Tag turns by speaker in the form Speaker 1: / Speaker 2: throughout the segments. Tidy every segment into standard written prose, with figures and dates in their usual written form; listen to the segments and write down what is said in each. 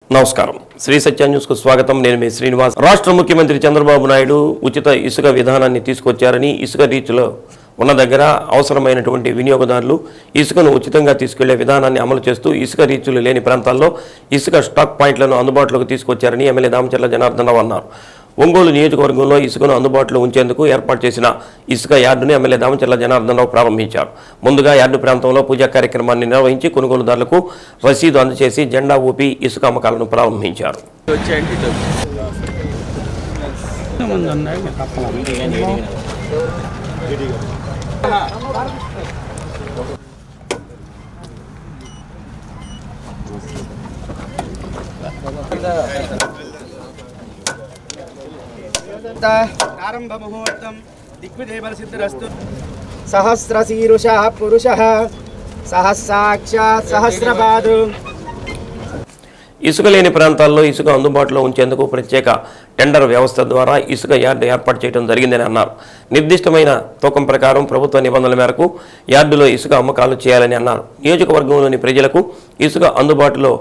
Speaker 1: నమస్కారం శ్రీ సత్య న్యూస్ కు స్వాగతం నేను మీ శ్రీనివాస్ రాష్ట్ర ముఖ్యమంత్రి చంద్రబాబు నాయుడు ఉచిత ఇసుక విధానాన్ని తీసుకొచ్చారని ఇసుక రీచ్లో ఉన్న దగ్గర అవసరమైనటువంటి వినియోగదారులు ఇసుకను ఉచితంగా తీసుకెళ్లే విధానాన్ని అమలు చేస్తూ ఇసుక రీచ్లు లేని ప్రాంతాల్లో ఇసుక స్టాక్ పాయింట్లను అందుబాటులోకి తీసుకొచ్చారని ఎమ్మెల్యే దామచర్ల జనార్దన్ రావు అన్నారు ఒంగోలు నియోజకవర్గంలో ఇసుకను అందుబాటులో ఉంచేందుకు ఏర్పాటు చేసిన ఇసుక యార్డును ఎమ్మెల్యే దామచర్ల జనార్దన్ రావు ప్రారంభించారు ముందుగా యార్డు ప్రాంతంలో పూజా కార్యక్రమాన్ని నిర్వహించి కొనుగోలుదారులకు రసీదు అందజేసి జెండా ఊపి ఇసుక అమ్మకాలను ప్రారంభించారు
Speaker 2: ఆరంభ ముహూర్తం దిగ్విజయ సిద్ధిరస్తు సహస్రశీరుషః పురుషః సహస్రాక్షాత్ సహస్రపాదు
Speaker 1: ఇసుక లేని ప్రాంతాల్లో ఇసుక అందుబాటులో ఉంచేందుకు ప్రత్యేక టెండర్ వ్యవస్థ ద్వారా ఇసుక యార్డు ఏర్పాటు చేయడం జరిగిందని అన్నారు నిర్దిష్టమైన తూకం ప్రకారం ప్రభుత్వ నిబంధనల మేరకు యార్డులో ఇసుక అమ్మకాలు చేయాలని అన్నారు నియోజకవర్గంలోని ప్రజలకు ఇసుక అందుబాటులో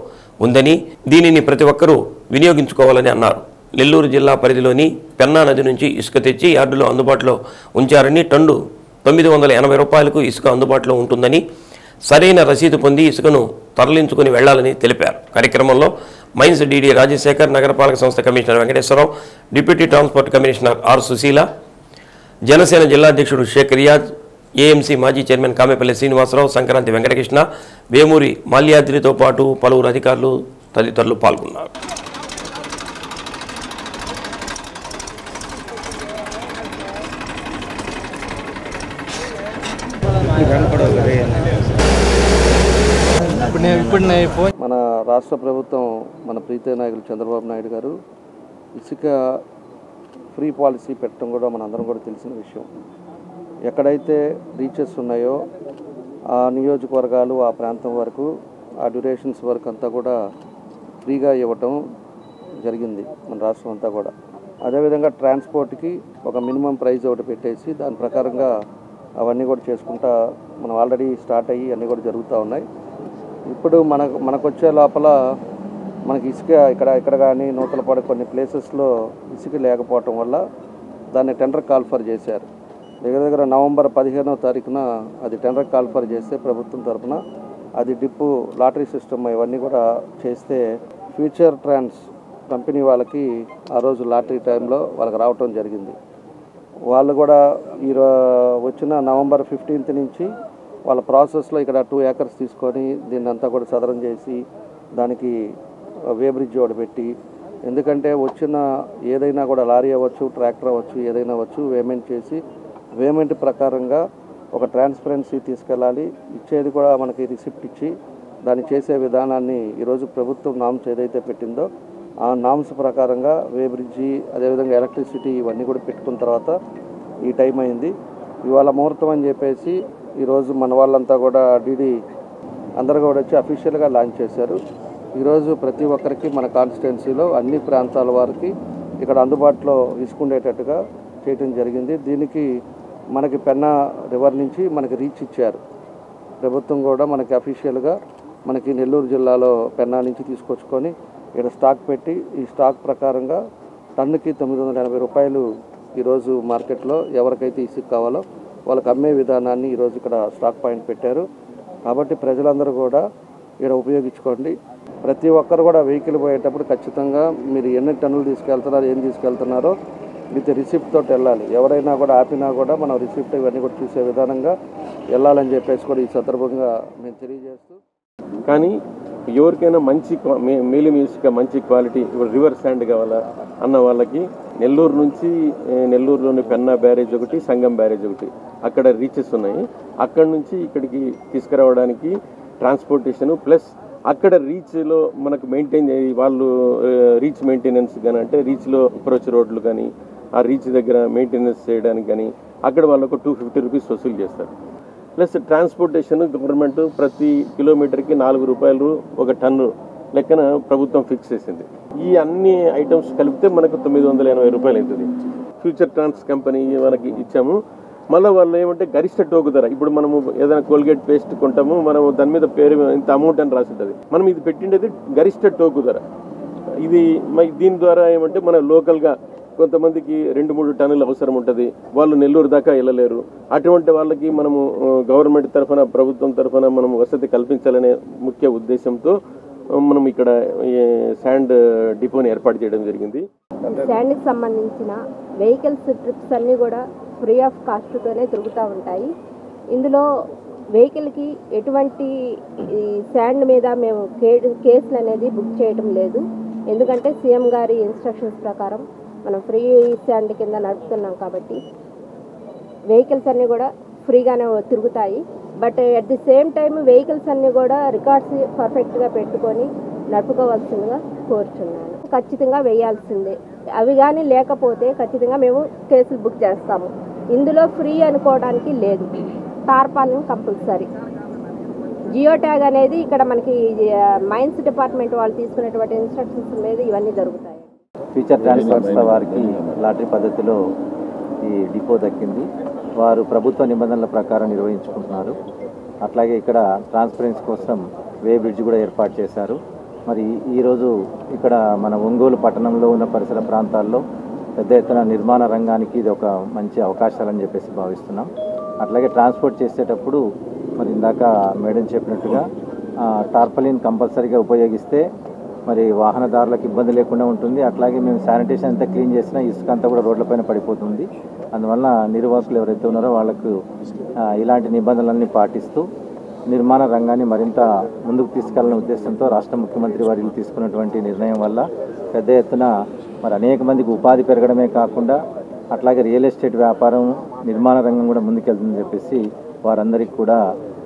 Speaker 1: ఉందని దీనిని ప్రతి ఒక్కరూ వినియోగించుకోవాలని అన్నారు నెల్లూరు జిల్లా పరిధిలోని పెన్నా నది నుంచి ఇసుక తెచ్చి యార్డులో అందుబాటులో ఉంచారని టన్ను 980 రూపాయలకు ఇసుక అందుబాటులో ఉంటుందని సరైన రసీదు పొంది ఇసుకను తరలించుకుని వెళ్లాలని తెలిపారు కార్యక్రమంలో మైన్స్ డీడీ రాజశేఖర్ నగరపాలక సంస్థ commissioner Venkateswararao deputy transport commissioner R Sushila Janasena జిల్లా అధ్యక్షుడు షేక్ రియాజ్ ఏఎంసీ మాజీ చైర్మన్ కామెపల్లి శ్రీనివాసరావు సంక్రాంతి వెంకటకృష్ణ వేమూరి మాల్యాద్రితో పాటు పలువురు అధికారులు తదితరులు పాల్గొన్నారు
Speaker 3: మన రాష్ట్ర ప్రభుత్వం మన ప్రీతి నాయకులు చంద్రబాబు నాయుడు గారు ఇసుక ఫ్రీ పాలసీ పెట్టడం కూడా మనందరం కూడా తెలిసిన విషయం ఎక్కడైతే రీచెస్ ఉన్నాయో ఆ నియోజకవర్గాలు ఆ ప్రాంతం వరకు ఆ డ్యూరేషన్స్ వరకు అంతా కూడా ఫ్రీగా ఇవ్వటం జరిగింది మన రాష్ట్రం అంతా కూడా అదేవిధంగా ట్రాన్స్పోర్ట్కి ఒక మినిమం ప్రైస్ ఒకటి పెట్టేసి దాని ప్రకారంగా అవన్నీ కూడా చేసుకుంటా మనం ఆల్రెడీ స్టార్ట్ అయ్యి అన్నీ కూడా జరుగుతూ ఉన్నాయి ఇప్పుడు మనకు వచ్చే లోపల మనకి ఇసుక ఇక్కడ కానీ నూతలపాడు కొన్ని ప్లేసెస్లో ఇసుక లేకపోవటం వల్ల దాన్ని టెండర్ కాల్ఫర్ చేశారు దగ్గర నవంబర్ 15వ తారీఖున అది టెండర్ కాల్ఫర్ చేస్తే ప్రభుత్వం తరఫున అది డిప్పు లాటరీ సిస్టమ్ ఇవన్నీ కూడా చేస్తే ఫ్యూచర్ ట్రాన్స్ కంపెనీ వాళ్ళకి ఆ రోజు లాటరీ టైంలో వాళ్ళకి రావటం జరిగింది వాళ్ళు కూడా వచ్చిన నవంబర్ 15th నుంచి వాళ్ళ ప్రాసెస్లో ఇక్కడ 2 acres తీసుకొని దీన్ని అంతా కూడా సదరం చేసి దానికి వే బ్రిడ్జ్ ఒకటి పెట్టి ఎందుకంటే వచ్చిన ఏదైనా కూడా లారీ అవ్వచ్చు ట్రాక్టర్ అవ్వచ్చు ఏదైనా అవ్వచ్చు వేమెంట్ చేసి వేమెంట్ ప్రకారంగా ఒక ట్రాన్స్పరెన్సీ తీసుకెళ్ళాలి ఇచ్చేది కూడా మనకి రిసిప్ట్ ఇచ్చి దాన్ని చేసే విధానాన్ని ఈరోజు ప్రభుత్వం నామ్స్ ఏదైతే పెట్టిందో ఆ నామ్స్ ప్రకారంగా వే బ్రిడ్జి అదేవిధంగా ఎలక్ట్రిసిటీ ఇవన్నీ కూడా పెట్టుకున్న తర్వాత ఈ టైం అయింది ఇవాళ ముహూర్తం అని చెప్పేసి ఈరోజు మన వాళ్ళంతా కూడా డీడీ అందరూ కూడా వచ్చి అఫీషియల్గా లాంచ్ చేశారు ఈరోజు ప్రతి ఒక్కరికి మన కాన్స్టిట్యున్సీలో అన్ని ప్రాంతాల వారికి ఇక్కడ అందుబాటులో ఇసుకుండేటట్టుగా చేయటం జరిగింది దీనికి మనకి పెన్నా రివర్ నుంచి మనకి రీచ్ ఇచ్చారు ప్రభుత్వం కూడా మనకి అఫీషియల్గా మనకి నెల్లూరు జిల్లాలో పెన్నా నుంచి తీసుకొచ్చుకొని ఇక్కడ స్టాక్ పెట్టి ఈ స్టాక్ ప్రకారంగా టన్నుకి 980 రూపాయలు ఈరోజు మార్కెట్లో ఎవరికైతే ఇసుక కావాలో వాళ్ళకి అమ్మే విధానాన్ని ఈరోజు ఇక్కడ స్టాక్ పాయింట్ పెట్టారు కాబట్టి ప్రజలందరూ కూడా ఇక్కడ ఉపయోగించుకోండి ప్రతి ఒక్కరు కూడా వెహికల్ పోయేటప్పుడు ఖచ్చితంగా మీరు ఎన్ని టన్నులు తీసుకెళ్తున్నారు ఏం తీసుకెళ్తున్నారో విత్ రిసిప్ట్ తోటి వెళ్ళాలి ఎవరైనా కూడా ఆపినా కూడా మనం రిసిప్ట్ ఇవన్నీ కూడా చూసే విధానంగా వెళ్ళాలని చెప్పేసి కూడా ఈ సందర్భంగా మేము తెలియజేస్తూ
Speaker 4: కానీ ఎవరికైనా మంచి మేలిం ఇసుక మంచి క్వాలిటీ రివర్ శాండ్ కావాలా అన్న వాళ్ళకి నెల్లూరు నుంచి నెల్లూరులోని పెన్నా బ్యారేజ్ ఒకటి సంగం బ్యారేజ్ ఒకటి అక్కడ రీచెస్ ఉన్నాయి అక్కడ నుంచి ఇక్కడికి తీసుకురావడానికి ట్రాన్స్పోర్టేషను ప్లస్ అక్కడ రీచ్లో మనకు మెయింటైన్ వాళ్ళు రీచ్ మెయింటెనెన్స్ కానీ అంటే రీచ్లో అప్రోచ్ రోడ్లు కానీ ఆ రీచ్ దగ్గర మెయింటెనెన్స్ చేయడానికి కానీ అక్కడ వాళ్ళకు 250 రూపీస్ వసూలు చేస్తారు ప్లస్ ట్రాన్స్పోర్టేషన్ గవర్నమెంట్ ప్రతి కిలోమీటర్కి 4 రూపాయలు ఒక టన్ను లెక్కన ప్రభుత్వం ఫిక్స్ చేసింది ఈ అన్ని ఐటమ్స్ కలిపితే మనకు 980 రూపాయలు అవుతుంది ఫ్యూచర్ ట్రాన్స్ కంపెనీ మనకి ఇచ్చాము మళ్ళీ వాళ్ళు ఏమంటే గరిష్ట టోకు ధర ఇప్పుడు మనము ఏదైనా కోల్గేట్ పేస్ట్ కొంటాము మనం దాని మీద పేరు ఇంత అమౌంట్ అని రాసి ఉంటుంది మనం ఇది పెట్టిండేది గరిష్ట టోకు ధర ఇది దీని ద్వారా ఏమంటే మన లోకల్గా కొంతమందికి 2-3 టన్నులు అవసరం ఉంటుంది, వాళ్ళు నెల్లూరు దాకా వెళ్ళలేరు. అటువంటి వాళ్ళకి మనము గవర్నమెంట్ తరఫున, ప్రభుత్వం తరఫున మనం వసతి కల్పించాలనే ముఖ్య ఉద్దేశంతో మనం ఇక్కడ శాండ్ డిపోని ఏర్పాటు చేయడం జరిగింది.
Speaker 5: శాండ్కి సంబంధించిన వెహికల్స్ ట్రిప్స్ అన్నీ కూడా ఫ్రీ ఆఫ్ కాస్ట్తోనే తిరుగుతూ ఉంటాయి. ఇందులో వెహికల్కి ఎటువంటి శాండ్ మీద మేము కేసులు అనేది బుక్ చేయడం లేదు. ఎందుకంటే సీఎం గారి ఇన్స్ట్రక్షన్స్ ప్రకారం మనం ఫ్రీ శాండ్ కింద నడుపుతున్నాం కాబట్టి వెహికల్స్ అన్నీ కూడా ఫ్రీగానే తిరుగుతాయి. But at the same time vehicles అన్నీ కూడా రికార్డ్స్ పర్ఫెక్ట్గా పెట్టుకొని నడుపుకోవాల్సిందిగా కోరుచున్నాను. ఖచ్చితంగా వేయాల్సిందే. అవి కానీ లేకపోతే ఖచ్చితంగా మేము కేసులు బుక్ చేస్తాము. ఇందులో ఫ్రీ అనుకోవడానికి లేదు. Tarpaulin compulsory. జియో ట్యాగ్ అనేది ఇక్కడ మనకి మైన్స్ డిపార్ట్మెంట్ వాళ్ళు తీసుకునేటువంటి ఇన్స్ట్రక్షన్స్ మీద ఇవన్నీ జరుగుతాయి.
Speaker 6: ఫ్యూచర్ ట్రాన్స్ సంస్థ వారికి లాటరీ పద్ధతిలో ఈ డిపో దక్కింది. వారు ప్రభుత్వ నిబంధనల ప్రకారం నిర్వహించుకుంటున్నారు. అట్లాగే ఇక్కడ ట్రాన్స్పరెన్సీ కోసం వే బ్రిడ్జ్ కూడా ఏర్పాటు చేశారు. మరి ఈరోజు ఇక్కడ మన ఒంగోలు పట్టణంలో ఉన్న పరిసర ప్రాంతాల్లో పెద్ద ఎత్తున నిర్మాణ రంగానికి ఇది ఒక మంచి అవకాశాలని చెప్పేసి భావిస్తున్నాం. అట్లాగే ట్రాన్స్పోర్ట్ చేసేటప్పుడు మరి ఇందాక మేడం చెప్పినట్టుగా టార్పలిన్ కంపల్సరీగా ఉపయోగిస్తే మరి వాహనదారులకు ఇబ్బంది లేకుండా ఉంటుంది. అట్లాగే మేము శానిటేషన్ అంతా క్లీన్ చేసినా ఇసుక అంతా కూడా రోడ్లపైన పడిపోతుంది. అందువల్ల నిర్వాసులు ఎవరైతే ఉన్నారో వాళ్ళకు ఇలాంటి నిబంధనలన్నీ పాటిస్తూ నిర్మాణ రంగాన్ని మరింత ముందుకు తీసుకెళ్లనే ఉద్దేశంతో రాష్ట్ర ముఖ్యమంత్రి వారు తీసుకున్నటువంటి నిర్ణయం వల్ల పెద్ద ఎత్తున మరి అనేక మందికి ఉపాధి పెరగడమే కాకుండా అట్లాగే రియల్ ఎస్టేట్ వ్యాపారం, నిర్మాణ రంగం కూడా ముందుకెళ్తుందని చెప్పేసి వారందరికీ కూడా,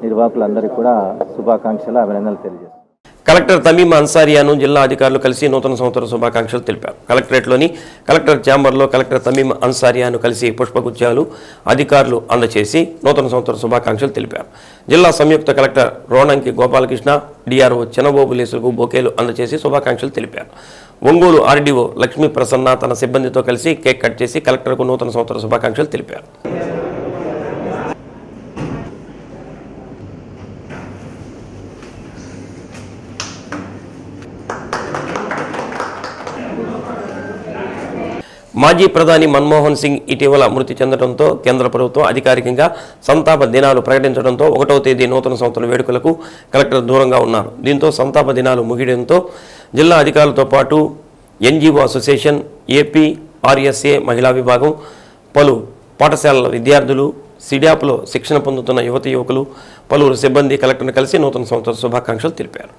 Speaker 6: నిర్వాహకులందరికీ కూడా శుభాకాంక్షలు, అభినందనలు తెలియజేస్తారు.
Speaker 1: కలెక్టర్ తమీం అన్సారియాను జిల్లా అధికారులు కలిసి నూతన సంవత్సర శుభాకాంక్షలు తెలిపారు. కలెక్టరేట్లోని కలెక్టర్ ఛాంబర్లో కలెక్టర్ తమీం అన్సారియాను కలిసి పుష్పగుచ్చాలు అధికారులు అందజేసి నూతన సంవత్సర శుభాకాంక్షలు తెలిపారు. జిల్లా సంయుక్త కలెక్టర్ రోణంకి గోపాలకృష్ణ, డిఆర్ఓ చెనబోబులేసులకు బొకేలు అందజేసి శుభాకాంక్షలు తెలిపారు. ఒంగోలు ఆర్డీఓ లక్ష్మీ ప్రసన్న తన సిబ్బందితో కలిసి కేక్ కట్ చేసి కలెక్టర్కు నూతన సంవత్సర శుభాకాంక్షలు తెలిపారు. మాజీ ప్రధాని మన్మోహన్ సింగ్ ఇటీవల మృతి చెందడంతో కేంద్ర ప్రభుత్వం అధికారికంగా సంతాప దినాలు ప్రకటించడంతో 1వ తేదీ నూతన సంవత్సర వేడుకలకు కలెక్టర్ దూరంగా ఉన్నారు. దీంతో సంతాప దినాలు ముగియడంతో జిల్లా అధికారులతో పాటు ఎన్జీఓ అసోసియేషన్, ఏపీ ఆర్ఎస్ఏ మహిళా విభాగం, పలు పాఠశాలల విద్యార్థులు, సిడాప్లో శిక్షణ పొందుతున్న యువతి యువకులు, పలువురు సిబ్బంది కలెక్టర్ను కలిసి నూతన సంవత్సర శుభాకాంక్షలు తెలిపారు.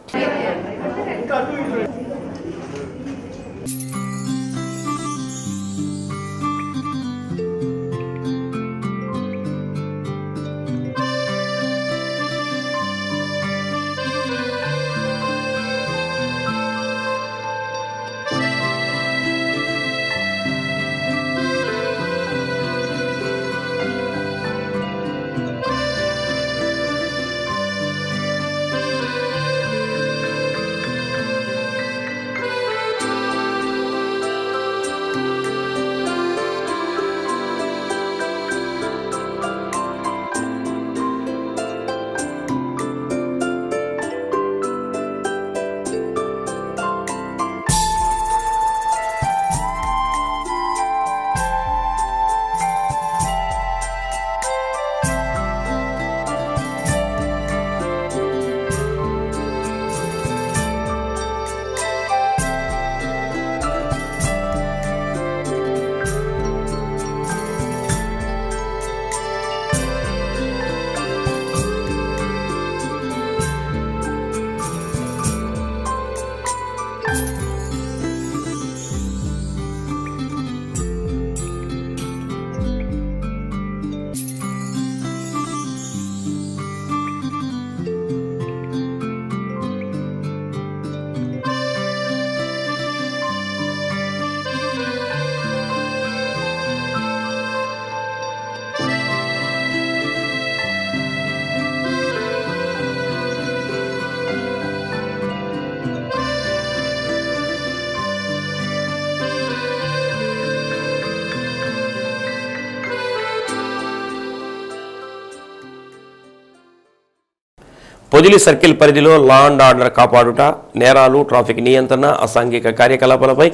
Speaker 1: పొదిలి సర్కిల్ పరిధిలో లా అండ్ ఆర్డర్ కాపాడుట, నేరాలు, ట్రాఫిక్ నియంత్రణ, అసాంఘిక కార్యకలాపాలపై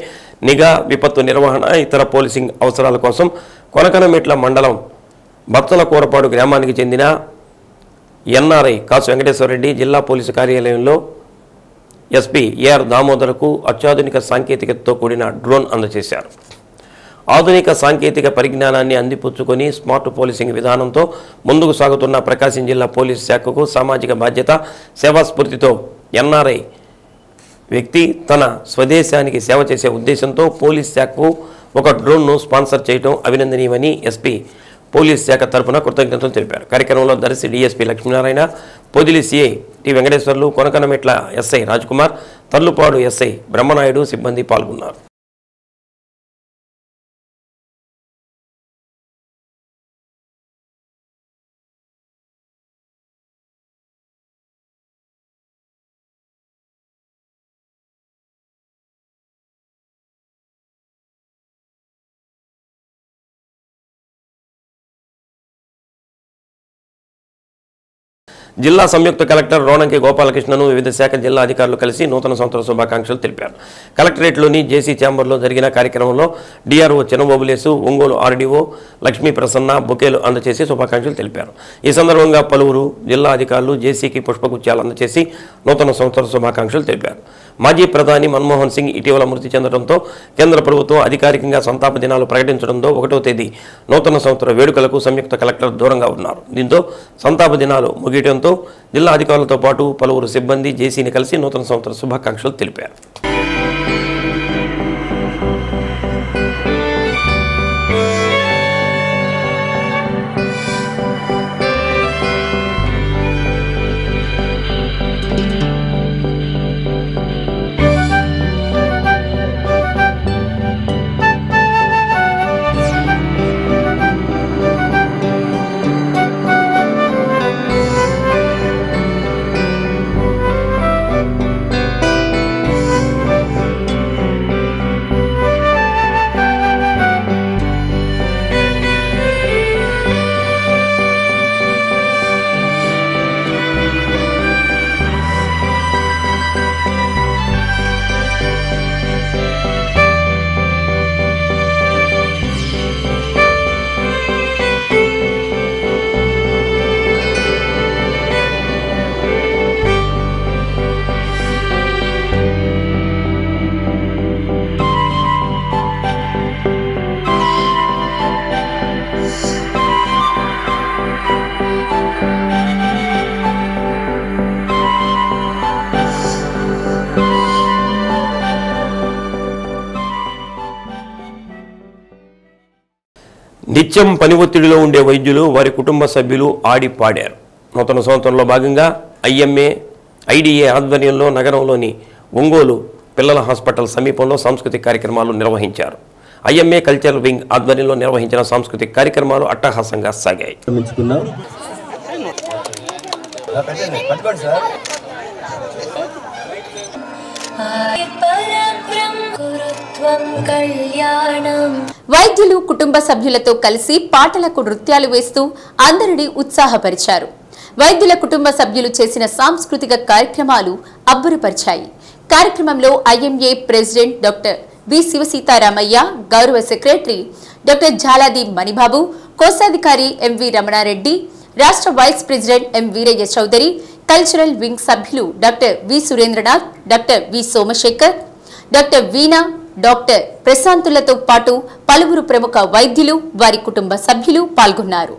Speaker 1: నిఘా, విపత్తు నిర్వహణ, ఇతర పోలీసింగ్ అవసరాల కోసం కొనకనమెట్ల మండలం బత్తల కూరపాడు గ్రామానికి చెందిన ఎన్ఆర్ఐ కాసు వెంకటేశ్వరరెడ్డి జిల్లా పోలీసు కార్యాలయంలో ఎస్పీ ఏఆర్ దామోదర్కు అత్యాధునిక సాంకేతికతతో కూడిన డ్రోన్ అందజేశారు. ఆధునిక సాంకేతిక పరిజ్ఞానాన్ని అందిపుచ్చుకొని స్మార్ట్ పోలీసింగ్ విధానంతో ముందుకు సాగుతున్న ప్రకాశం జిల్లా పోలీసు శాఖకు సామాజిక బాధ్యత, సేవాస్ఫూర్తితో ఎన్ఆర్ఐ వ్యక్తి తన స్వదేశానికి సేవ చేసే ఉద్దేశంతో పోలీస్ శాఖకు ఒక డ్రోన్ను స్పాన్సర్ చేయడం అభినందనీయమని ఎస్పీ పోలీస్ శాఖ తరఫున కృతజ్ఞతలు తెలిపారు. కార్యక్రమంలో Darsi DSP Lakshminarayana, Podili CI T Venkateswarlu, Konakanametla SI Rajkumar, Tarlupadu SI Brahmanaidu సిబ్బంది పాల్గొన్నారు. జిల్లా సంయుక్త కలెక్టర్ రోణంకి గోపాలకృష్ణను వివిధ శాఖ జిల్లా అధికారులు కలిసి నూతన సంవత్సర శుభాకాంక్షలు తెలిపారు. కలెక్టరేట్లోని జేసీ ఛాంబర్లో జరిగిన కార్యక్రమంలో డిఆర్ఓ చినబోబులేసు, ఒంగోలు ఆర్డీఓ లక్ష్మీ ప్రసన్న బొకేలు అందజేసి శుభాకాంక్షలు తెలిపారు. ఈ సందర్భంగా పలువురు జిల్లా అధికారులు జేసీకి పుష్పగుచ్చాలు అందజేసి నూతన సంవత్సర శుభాకాంక్షలు తెలిపారు. మాజీ ప్రధాని మన్మోహన్ సింగ్ ఇటీవల మృతి చెందడంతో కేంద్ర ప్రభుత్వం అధికారికంగా సంతాప దినాలు ప్రకటించడంతో 1వ తేదీ నూతన సంవత్సర వేడుకలకు సంయుక్త కలెక్టర్ దూరంగా ఉన్నారు. దీంతో సంతాప దినాలు ముగియడంతో జిల్లా అధికారులతో పాటు పలువురు సిబ్బంది జేసీని కలిసి నూతన సంవత్సర శుభాకాంక్షలు తెలిపారు. నిత్యం పని ఒత్తిడిలో ఉండే వైద్యులు, వారి కుటుంబ సభ్యులు ఆడి పాడారు. నూతన సంవత్సరంలో భాగంగా ఐడిఏ ఆధ్వర్యంలో నగరంలోని ఒంగోలు పిల్లల హాస్పిటల్ సమీపంలో సాంస్కృతిక కార్యక్రమాలు నిర్వహించారు. ఐఎంఏ కల్చరల్ వింగ్ ఆధ్వర్యంలో నిర్వహించిన సాంస్కృతిక కార్యక్రమాలు అట్టహాసంగా సాగాయి.
Speaker 7: వైద్యులు కుటుంబ సభ్యులతో కలిసి పాటలకు నృత్యాలు వేస్తూ అందరినీ ఉత్సాహపరిచారు. వైద్యుల కుటుంబ సభ్యులు చేసిన సాంస్కృతిక కార్యక్రమాలు అబ్బురపరిచాయి. కార్యక్రమంలో IMA president doctor B Sivasitaramayya, గౌరవ సెక్రటరీ డాక్టర్ జాలాది మణిబాబు, కోశాధికారి ఎంవి రమణారెడ్డి, రాష్ట్ర vice president M Veeraiah Chowdary, cultural wing సభ్యులు doctor V Surendranath, doctor V Somasekhar, doctor Veena, doctor ప్రశాంతులతో పాటు పలువురు ప్రముఖ వైద్యులు, వారి కుటుంబ సభ్యులు పాల్గొన్నారు.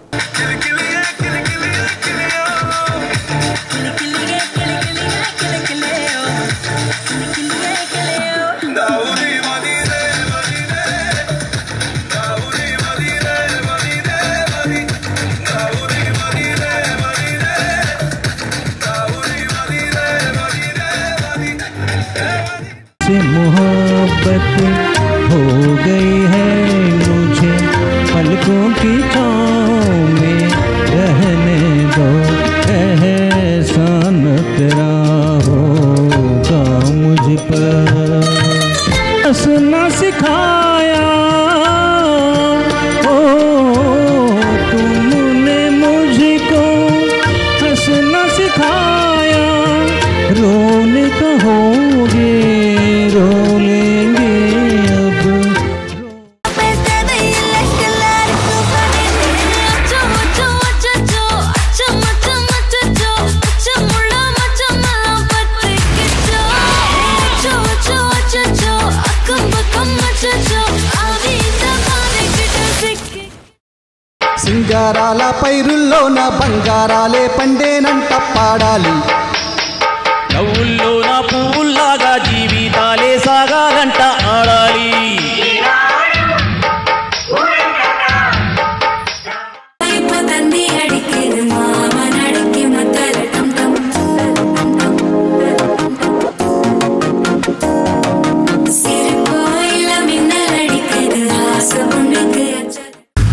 Speaker 8: मोहब्बत हो गई है मुझे, पलकों की छाँव में रहने दो, एहसान तेरा होगा मुझ पर। हंसना सिखाया ओ तुमने मुझको, हंसना सिखाया
Speaker 9: సింగారాల పైరుల్లోన బంగారాలే పండేనంట పాడాలి.
Speaker 8: నవ్వుల్లో నా పువ్వుల్లాగా జీవితాలే సాగాలంట ఆడాలి.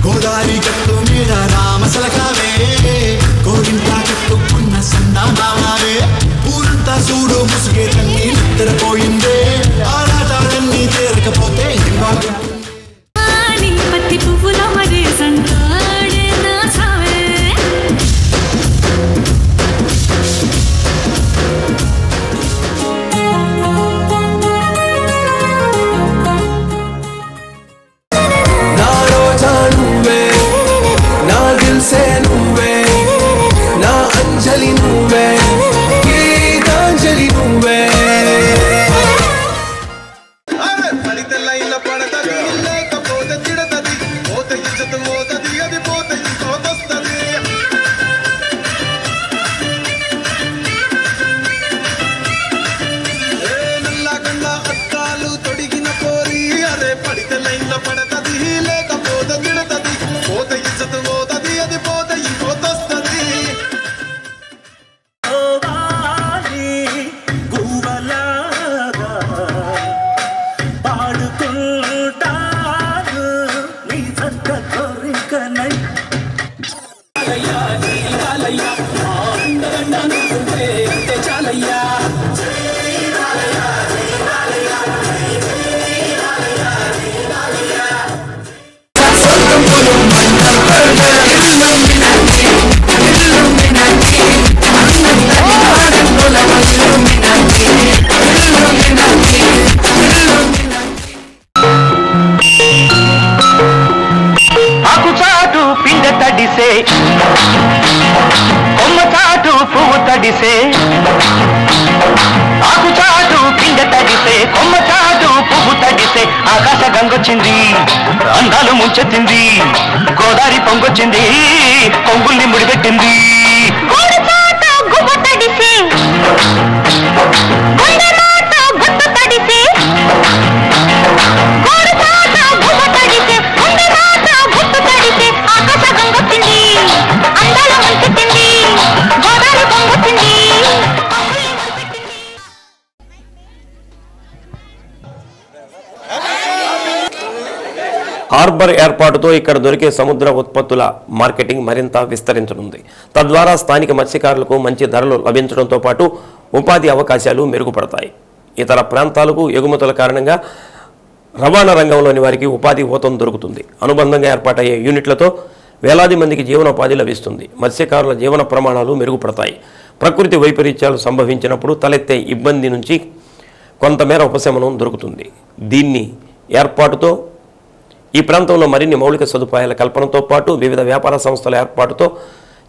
Speaker 9: గోదారి గట్టు మీద రామసలకావే గోరింట కట్టుకున్న సందామావే ఊరంతా చూడు ముసుగే తల్లి నిద్రపోయిందే ఆరాటాలన్నీ చేరకపోతే
Speaker 10: పత్తి పువ్వుల మరే సంతాడే నా సావే
Speaker 9: నా రోజా నువ్వే నా దిల్ సే నువ్వే నా అంజలి నువ్వే గీతాంజలి నువ్వే పడితే లైల పడతది లేకపోతే తిడతది పోతే ఇజ్జత్ పోతది అది పోతే ఇంకోతొస్తది నల్లగొండ అట్టాలు తొడిగిన పోరి అరే పడితే లైల పడతది లేకపోతే తిడతది పోతే ఇజ్జత్ పోతది అది పోతే ఇంకోతొస్తది
Speaker 8: గువ్వలాగా పాడుకుంటాను నీ సంత కోరికనై.
Speaker 11: ఆకుచాటు పిండ తడిసే కొమ్మ చాటు పువ్వు తడిసే ఆకుచాటు పిండ తడిసే కొమ్మ చాటు పువ్వు తడిసే ఆకాశ గంగొచ్చింది అందాలు ముంచెత్తింది గోదావరి పొంగొచ్చింది కొంగుల్ని ముడిపెట్టింది
Speaker 1: హార్బర్ ఏర్పాటుతో ఇక్కడ దొరికే సముద్ర ఉత్పత్తుల మార్కెటింగ్ మరింత విస్తరించనుంది. తద్వారా స్థానిక మత్స్యకారులకు మంచి ధరలు లభించడంతో పాటు ఉపాధి అవకాశాలు మెరుగుపడతాయి. ఇతర ప్రాంతాలకు ఎగుమతుల కారణంగా రవాణా రంగంలోని వారికి ఉపాధి ఊతం దొరుకుతుంది. అనుబంధంగా ఏర్పాటయ్యే యూనిట్లతో వేలాది మందికి జీవనోపాధి లభిస్తుంది. మత్స్యకారుల జీవన ప్రమాణాలు మెరుగుపడతాయి. ప్రకృతి వైపరీత్యాలు సంభవించినప్పుడు తలెత్తే ఇబ్బంది నుంచి కొంతమేర ఉపశమనం దొరుకుతుంది. దీన్ని ఏర్పాటుతో ఈ ప్రాంతంలో మరిన్ని మౌలిక సదుపాయాల కల్పనతో పాటు వివిధ వ్యాపార సంస్థల ఏర్పాటుతో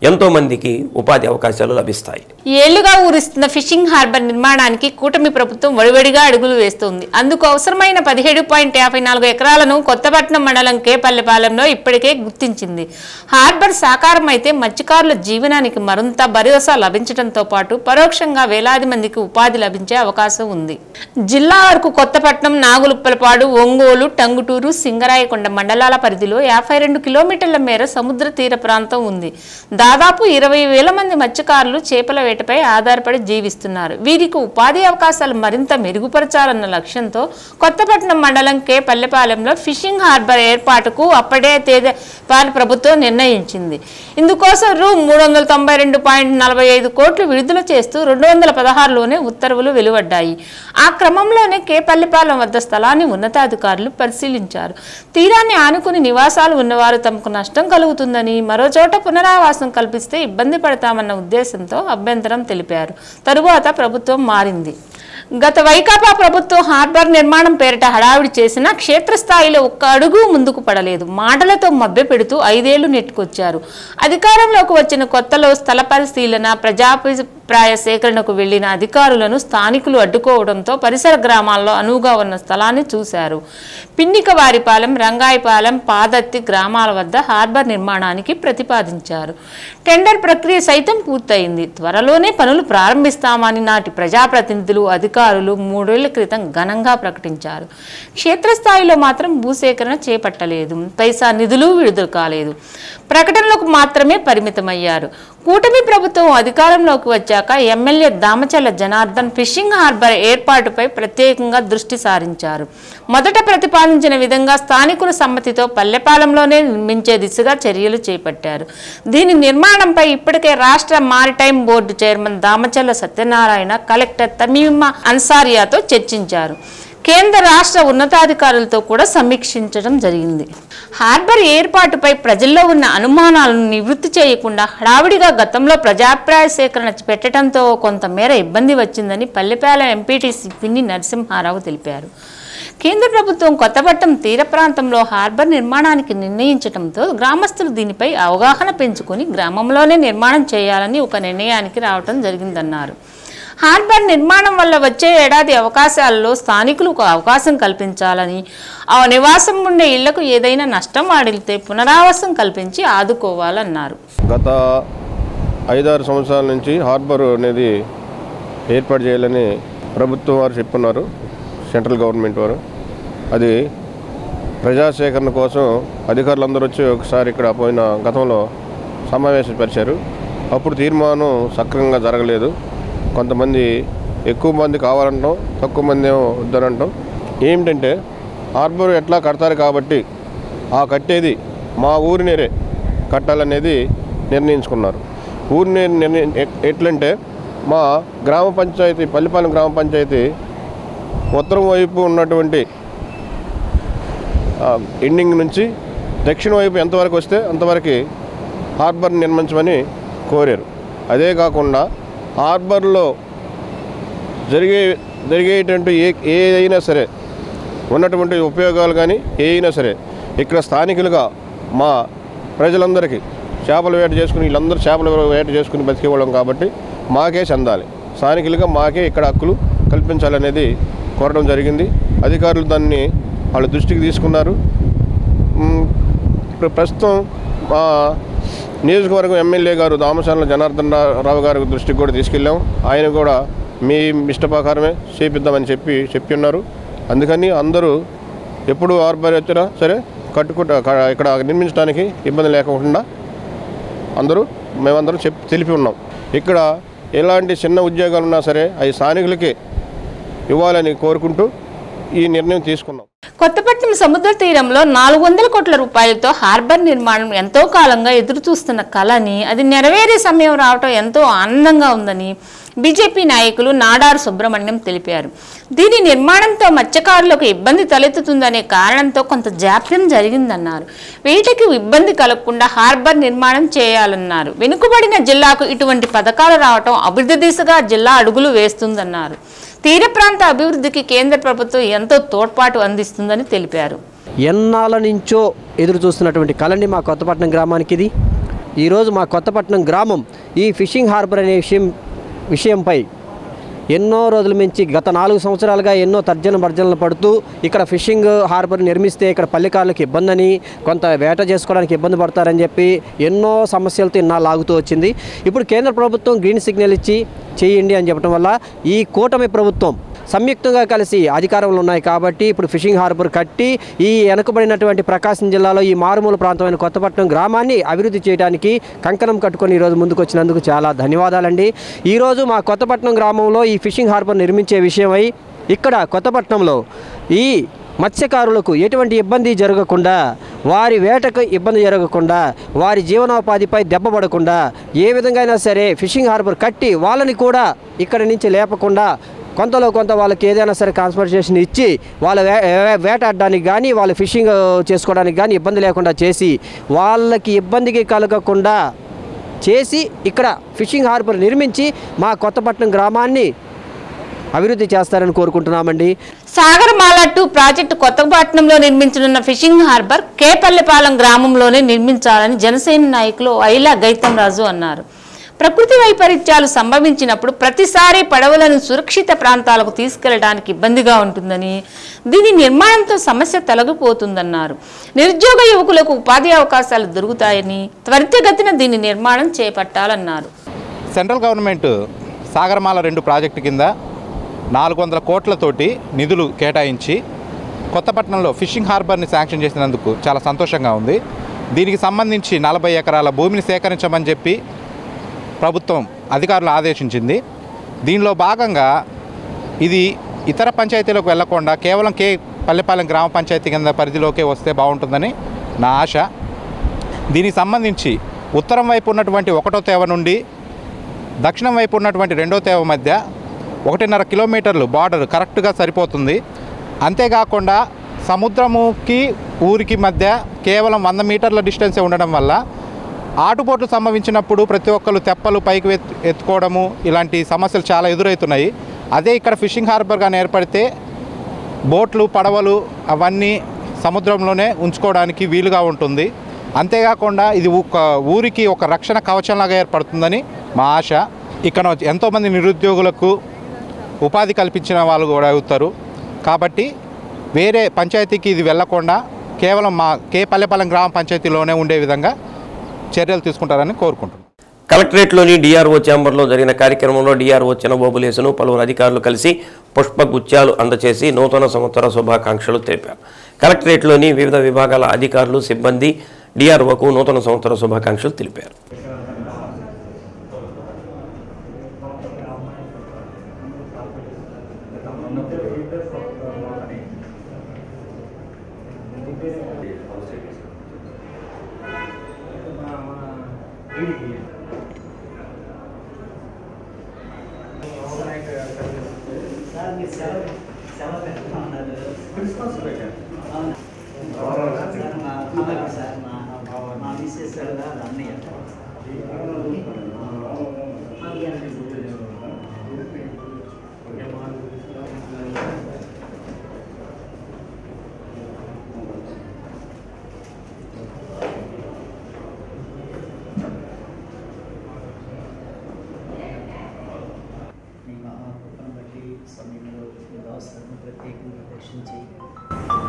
Speaker 1: ఎంతో మందికి ఉపాధి అవకాశాలు లభిస్తాయి.
Speaker 12: ఏళ్లుగా ఊరిస్తున్న ఫిషింగ్ హార్బర్ నిర్మాణానికి కూటమి ప్రభుత్వం వడివడిగా అడుగులు వేస్తోంది. అందుకు అవసరమైన 17.54 ఎకరాలను కొత్తపట్నం మండలం కేపల్లిపాలెంలో ఇప్పటికే గుర్తించింది. హార్బర్ సాకారం అయితే మత్స్యకారుల జీవనానికి మరింత భరోసా లభించడంతో పాటు పరోక్షంగా వేలాది మందికి ఉపాధి లభించే అవకాశం ఉంది. జిల్లా వరకు కొత్తపట్నం, నాగులుప్పలపాడు, ఒంగోలు, టంగుటూరు, సింగరాయకొండ మండలాల పరిధిలో 52 కిలోమీటర్ల మేర సముద్ర తీర ప్రాంతం ఉంది. దాదాపు 20,000 మంది మత్స్యకారులు చేపల వేటపై ఆధారపడి జీవిస్తున్నారు. వీరికి ఉపాధి అవకాశాలు మరింత మెరుగుపరచాలన్న లక్ష్యంతో కొత్తపట్నం మండలం కేపల్లిపాలెంలో ఫిషింగ్ హార్బర్ ఏర్పాటుకు అప్పటి ప్రభుత్వం నిర్ణయించింది. ఇందుకోసం రూ. 392.45 కోట్లు విడుదల చేస్తూ 2016లోనే ఉత్తర్వులు వెలువడ్డాయి. ఆ క్రమంలోనే కేపల్లిపాలెం వద్ద స్థలాన్ని ఉన్నతాధికారులు పరిశీలించారు. తీరాన్ని ఆనుకుని నివాసాలు ఉన్నవారు తమకు నష్టం కలుగుతుందని, మరోచోట పునరావాసం కల్పిస్తే ఇబ్బంది పడతామన్న ఉద్దేశంతో అభ్యంతరం తెలిపారు. తరువాత ప్రభుత్వం మారింది. గత వైకాపా ప్రభుత్వం హార్బర్ నిర్మాణం పేరిట హడావిడి చేసినా క్షేత్రస్థాయిలో ఒక్క అడుగు ముందుకు పడలేదు. మాటలతో మభ్యపెడుతూ 5 ఏళ్లు నెట్టుకొచ్చారు. అధికారంలోకి వచ్చిన కొత్తలో స్థల పరిశీలన, ప్రజాభిప్రాయ సేకరణకు వెళ్లిన అధికారులను స్థానికులు అడ్డుకోవడంతో పరిసర గ్రామాల్లో అనువుగా ఉన్న స్థలాన్ని చూశారు. పిన్నికవారిపాలెం, రంగాయపాలెం, పాదత్తి గ్రామాల వద్ద హార్బర్ నిర్మాణానికి ప్రతిపాదించారు. టెండర్ ప్రక్రియ సైతం పూర్తయింది. త్వరలోనే పనులు ప్రారంభిస్తామని నాటి ప్రజాప్రతినిధులు, అధికారులు 3 ఏళ్ల క్రితం ఘనంగా ప్రకటించారు. క్షేత్రస్థాయిలో మాత్రం భూసేకరణ చేపట్టలేదు. పైసా నిధులు విడుదల కాలేదు. ప్రకటనలకు మాత్రమే పరిమితమయ్యారు. కూటమి ప్రభుత్వం అధికారంలోకి వచ్చాక MLA Damacharla Janardhan fishing harbour ఏర్పాటుపై ప్రత్యేకంగా దృష్టి సారించారు. మొదట ప్రతిపాదించిన విధంగా స్థానికుల సమ్మతితో పల్లెపాలెంలోనే నిర్మించే దిశగా చర్యలు చేపట్టారు. దీని నిర్మాణంపై ఇప్పటికే రాష్ట్ర maritime board chairman Damacharla Satyanarayana, collector Tamima అన్సారియాతో చర్చించారు. కేంద్ర రాష్ట్ర ఉన్నతాధికారులతో కూడా సమీక్షించడం జరిగింది. హార్బర్ ఏర్పాటుపై ప్రజల్లో ఉన్న అనుమానాలను నివృత్తి చేయకుండా హడావిడిగా గతంలో ప్రజాభిప్రాయ సేకరణ పెట్టడంతో కొంతమేర ఇబ్బంది వచ్చిందని పల్లెపాలెం ఎంపీటీసీ పిన్ని నరసింహారావు తెలిపారు. కేంద్ర ప్రభుత్వం కొత్తపట్నం తీర ప్రాంతంలో హార్బర్ నిర్మాణానికి నిర్ణయించడంతో గ్రామస్తులు దీనిపై అవగాహన పెంచుకొని గ్రామంలోనే నిర్మాణం చేయాలని ఒక నిర్ణయానికి రావడం జరిగిందన్నారు. హార్బర్ నిర్మాణం వల్ల వచ్చే ఏడాది అవకాశాలలో స్థానికులకు అవకాశం కల్పించాలని, ఆ నివాసం ఉండే ఇళ్లకు ఏదైనా నష్టం వాటిల్తే పునరావాసం కల్పించి ఆదుకోవాలన్నారు.
Speaker 13: గత 5-6 సంవత్సరాల నుంచి హార్బర్ అనేది ఏర్పాటు చేయాలని ప్రభుత్వం వారు చెప్పున్నారు, సెంట్రల్ గవర్నమెంట్ వారు. అది ప్రజాసేకరణ కోసం అధికారులందరూ వచ్చి ఒకసారి ఇక్కడ పోయిన గతంలో సమావేశపరిచారు. అప్పుడు తీర్మానం సక్రమంగా జరగలేదు. కొంతమంది ఎక్కువ మంది కావాలంటాం, తక్కువ మంది ఏమో వద్దనంటాం. ఏమిటంటే హార్బర్ ఎట్లా కడతారు కాబట్టి ఆ కట్టేది మా ఊరినేరే కట్టాలనేది నిర్ణయించుకున్నారు. ఊరినే ఎట్లంటే మా గ్రామ పంచాయతీ, పల్లిపాలెం గ్రామ పంచాయతీ ఉత్తరం వైపు ఉన్నటువంటి ఎండింగ్ నుంచి దక్షిణ వైపు ఎంతవరకు వస్తే అంతవరకు హార్బర్ నిర్మించమని కోరారు. అదే కాకుండా హార్బర్లో జరిగేటువంటి ఏదైనా సరే ఉన్నటువంటి ఉపయోగాలు కానీ ఏదైనా సరే ఇక్కడ స్థానికులుగా మా ప్రజలందరికీ చేపల వేట చేసుకుని, వీళ్ళందరూ చేపల వేట చేసుకుని బతికేవాళ్ళం కాబట్టి మాకే చెందాలి, స్థానికులుగా మాకే ఇక్కడ హక్కులు కల్పించాలనేది కోరడం జరిగింది. అధికారులు దాన్ని వాళ్ళ దృష్టికి తీసుకున్నారు. ప్రస్తుతం మా నియోజకవర్గం ఎమ్మెల్యే గారు దామచర్ల జనార్దన్ రావు గారి దృష్టికి కూడా తీసుకెళ్ళాం. ఆయన కూడా మీ ఇష్ట ప్రకారమే చేపిద్దామని చెప్పి ఉన్నారు. అందుకని అందరూ ఎప్పుడు హార్బర్ వచ్చినా సరే ఇక్కడ నిర్మించడానికి ఇబ్బంది లేకుండా మేమందరం తెలిపి ఉన్నాం. ఇక్కడ ఎలాంటి చిన్న ఉద్యోగాలు ఉన్నా సరే అవి స్థానికులకే ఇవ్వాలని కోరుకుంటూ ఈ నిర్ణయం తీసుకున్నాం.
Speaker 12: కొత్తపట్నం సముద్ర తీరంలో 400 కోట్ల రూపాయలతో హార్బర్ నిర్మాణం ఎంతో కాలంగా ఎదురుచూస్తున్న కళని, అది నెరవేరే సమయం రావటం ఎంతో ఆనందంగా ఉందని బీజేపీ నాయకులు నాడారు సుబ్రహ్మణ్యం తెలిపారు. దీని నిర్మాణంతో మత్స్యకారులకు ఇబ్బంది తలెత్తుతుందనే కారణంతో కొంత జాప్యం జరిగిందన్నారు. వీటికి ఇబ్బంది కలగకుండా హార్బర్ నిర్మాణం చేయాలన్నారు. వెనుకబడిన జిల్లాకు ఇటువంటి పథకాలు రావటం అభివృద్ధి దిశగా జిల్లా అడుగులు వేస్తుందన్నారు. తీర ప్రాంత అభివృద్ధికి కేంద్ర ప్రభుత్వం ఎంతో తోడ్పాటు అందిస్తుందని తెలిపారు.
Speaker 14: ఎన్నాళ్ళ నుంచో ఎదురు చూస్తున్నటువంటి కళని మా కొత్తపట్నం గ్రామానికి ఇది. ఈరోజు మా కొత్తపట్నం గ్రామం ఈ ఫిషింగ్ హార్బర్ అనే విషయంపై ఎన్నో రోజుల నుంచి గత 4 సంవత్సరాలుగా ఎన్నో తర్జనభర్జనలు పడుతూ ఇక్కడ ఫిషింగ్ హార్బర్ నిర్మిస్తే ఇక్కడ పల్లెకారులకు ఇబ్బంది అని, కొంత వేట చేసుకోవడానికి ఇబ్బంది పడతారని చెప్పి ఎన్నో సమస్యలతో ఇన్నాళ్ళు ఆగుతూ వచ్చింది. ఇప్పుడు కేంద్ర ప్రభుత్వం గ్రీన్ సిగ్నల్ ఇచ్చి చేయండి అని చెప్పడం వల్ల ఈ కూటమి ప్రభుత్వం సంయుక్తంగా కలిసి అధికారంలో ఉన్నాయి కాబట్టి ఇప్పుడు ఫిషింగ్ హార్బర్ కట్టి ఈ వెనుకబడినటువంటి ప్రకాశం జిల్లాలో ఈ మారుమూల ప్రాంతమైన కొత్తపట్నం గ్రామాన్ని అభివృద్ధి చేయడానికి కంకణం కట్టుకొని ఈరోజు ముందుకు వచ్చినందుకు చాలా ధన్యవాదాలండి. ఈరోజు మా కొత్తపట్నం గ్రామంలో ఈ ఫిషింగ్ హార్బర్ నిర్మించే విషయమై ఇక్కడ కొత్తపట్నంలో ఈ మత్స్యకారులకు ఎటువంటి ఇబ్బంది జరగకుండా, వారి వేటకు ఇబ్బంది జరగకుండా, వారి జీవనోపాధిపై దెబ్బపడకుండా ఏ విధంగా అయినా సరే ఫిషింగ్ హార్బర్ కట్టి వాళ్ళని కూడా ఇక్కడి నుంచి లేపకుండా కొంతలో కొంత వాళ్ళకి ఏదైనా సరే కాన్సన్ట్రేషన్ ఇచ్చి వాళ్ళ వేటాడడానికి కానీ వాళ్ళ ఫిషింగ్ చేసుకోవడానికి కానీ ఇబ్బంది లేకుండా చేసి వాళ్ళకి ఇబ్బందికి కలగకుండా చేసి ఇక్కడ ఫిషింగ్ హార్బర్ నిర్మించి మా కొత్తపట్నం గ్రామాన్ని అభివృద్ధి చేస్తారని కోరుకుంటున్నామండి.
Speaker 12: సాగరమాల 2 ప్రాజెక్టు కొత్తపట్నంలో నిర్మించనున్న ఫిషింగ్ హార్బర్ కేపల్లిపాలెం గ్రామంలోనే నిర్మించాలని జనసేన నాయకులు ఐలా గైతం రాజు అన్నారు. ప్రకృతి వైపరీత్యాలు సంభవించినప్పుడు ప్రతిసారి పడవలను సురక్షిత ప్రాంతాలకు తీసుకెళ్లడానికి ఇబ్బందిగా ఉంటుందని, దీని నిర్మాణంతో సమస్య తొలగిపోతుందన్నారు. నిరుద్యోగ యువకులకు ఉపాధి అవకాశాలు దొరుకుతాయని త్వరితగతిన దీని నిర్మాణం చేపట్టాలన్నారు.
Speaker 15: సెంట్రల్ గవర్నమెంట్ సాగరమాల 2 ప్రాజెక్టు కింద 400 కోట్లతోటి నిధులు కేటాయించి కొత్తపట్నంలో ఫిషింగ్ హార్బర్ని శాంక్షన్ చేసినందుకు చాలా సంతోషంగా ఉంది. దీనికి సంబంధించి 40 ఎకరాల భూమిని సేకరించమని చెప్పి ప్రభుత్వం అధికారులు ఆదేశించింది. దీనిలో భాగంగా ఇది ఇతర పంచాయతీలకు వెళ్లకుండా కేవలం పల్లెపాలెం గ్రామ పంచాయతీ కింద పరిధిలోకే వస్తే బాగుంటుందని నా ఆశ. దీనికి సంబంధించి ఉత్తరం వైపు ఉన్నటువంటి 1వ తేవ నుండి దక్షిణం వైపు ఉన్నటువంటి 2వ తేవ మధ్య 1.5 కిలోమీటర్లు బార్డర్ కరెక్ట్గా సరిపోతుంది. అంతేకాకుండా సముద్రముకి ఊరికి మధ్య కేవలం 100 మీటర్ల డిస్టెన్సే ఉండడం వల్ల ఆటుపోట్లు సంభవించినప్పుడు ప్రతి ఒక్కరు తెప్పలు పైకి ఎత్తుకోవడము ఇలాంటి సమస్యలు చాలా ఎదురవుతున్నాయి. అదే ఇక్కడ ఫిషింగ్ హార్బర్గా ఏర్పడితే బోట్లు పడవలు అవన్నీ సముద్రంలోనే ఉంచుకోవడానికి వీలుగా ఉంటుంది. అంతేకాకుండా ఇది ఒక ఊరికి ఒక రక్షణ కవచంలాగా ఏర్పడుతుందని మా ఆశ. ఇక్కడ ఎంతోమంది నిరుద్యోగులకు ఉపాధి కల్పించిన వాళ్ళు కూడా అవుతారు. కాబట్టి వేరే పంచాయతీకి ఇది వెళ్లకుండా కేవలం మా పల్లెపాలెం గ్రామ పంచాయతీలోనే ఉండే విధంగా చర్యలు తీసుకుంటారని కోరుకుంటున్నాను.
Speaker 1: కలెక్టరేట్లోని డిఆర్ఓ ఛాంబర్లో జరిగిన కార్యక్రమంలో డిఆర్ఓ చినబోబులేసును పలువురు అధికారులు కలిసి పుష్పగుచ్చాలు అందచేసి నూతన సంవత్సర శుభాకాంక్షలు తెలిపారు. కలెక్టరేట్లోని వివిధ విభాగాల అధికారులు సిబ్బంది డిఆర్ఓకు నూతన సంవత్సర శుభాకాంక్షలు తెలిపారు.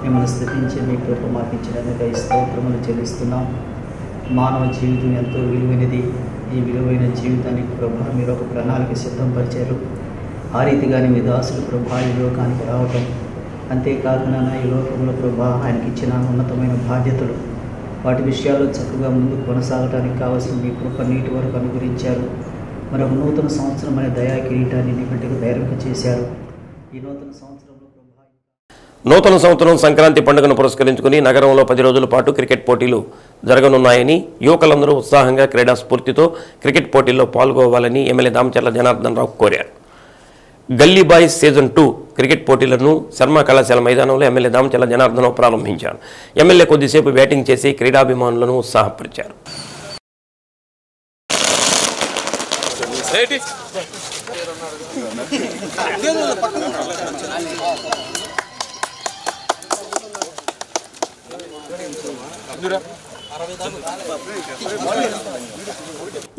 Speaker 16: మిమ్మల్ని స్థుతించి మీ కృప మాకు ఇచ్చినందుకు స్తోత్రములు చెల్లిస్తున్నాం. మానవ జీవితం ఎంతో విలువైనది. ఈ విలువైన జీవితానికి ప్రభా మీరు ఒక ప్రణాళిక సిద్ధంపరిచారు. ఆ రీతిగానే మీ దాసులు ప్రభా ఈ లోకానికి రావటం, అంతేకాకుండా ఈ లోకంలో ప్రభా ఆయనకి ఇచ్చిన ఉన్నతమైన బాధ్యతలు, వాటి విషయాల్లో చక్కగా ముందుకు కొనసాగడానికి కావాల్సిన మీ కృప నీటి వరకు అనుగ్రహించారు. మరి ఒక నూతన సంవత్సరం అనే దయా కిరీటాన్ని నీ బిడ్డకు ధైర్యం చేశారు. ఈ నూతన సంవత్సరంలో
Speaker 1: నూతన సంవత్సరం సంక్రాంతి పండుగను పురస్కరించుకుని నగరంలో 10 రోజుల పాటు క్రికెట్ పోటీలు జరగనున్నాయని యువకులందరూ ఉత్సాహంగా క్రీడా స్ఫూర్తితో క్రికెట్ పోటీల్లో పాల్గొవాలని ఎమ్మెల్యే దామచర్ల జనార్దన్ రావు కోరారు. గల్లీ బాయ్స్ సీజన్ 2 క్రికెట్ పోటీలను శర్మ కళాశాల మైదానంలో ఎమ్మెల్యే దామచర్ల జనార్దన్ రావు ప్రారంభించారు. ఎమ్మెల్యే కొద్దిసేపు బ్యాటింగ్ చేసి క్రీడాభిమానులను ఉత్సాహపరిచారు.